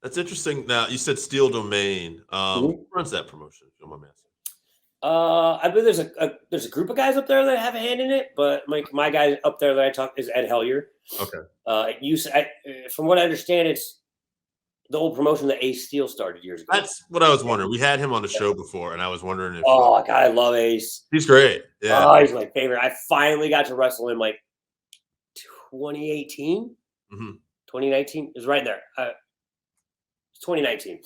That's interesting. Now you said Steel Domain. Who runs that promotion? If you don't mind me asking. I believe there's a group of guys up there that have a hand in it, but my guy up there that I talk is Ed Hellier. Okay. From what I understand, it's the old promotion that Ace Steel started years ago. That's what I was wondering. We had him on the show before, and I was wondering if. Oh God, I love Ace. He's great. Yeah. Oh, he's my favorite. I finally got to wrestle him like 2018, 2019. It was right there. 2019.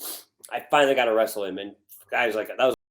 I finally got to wrestle him, and guys, like, that was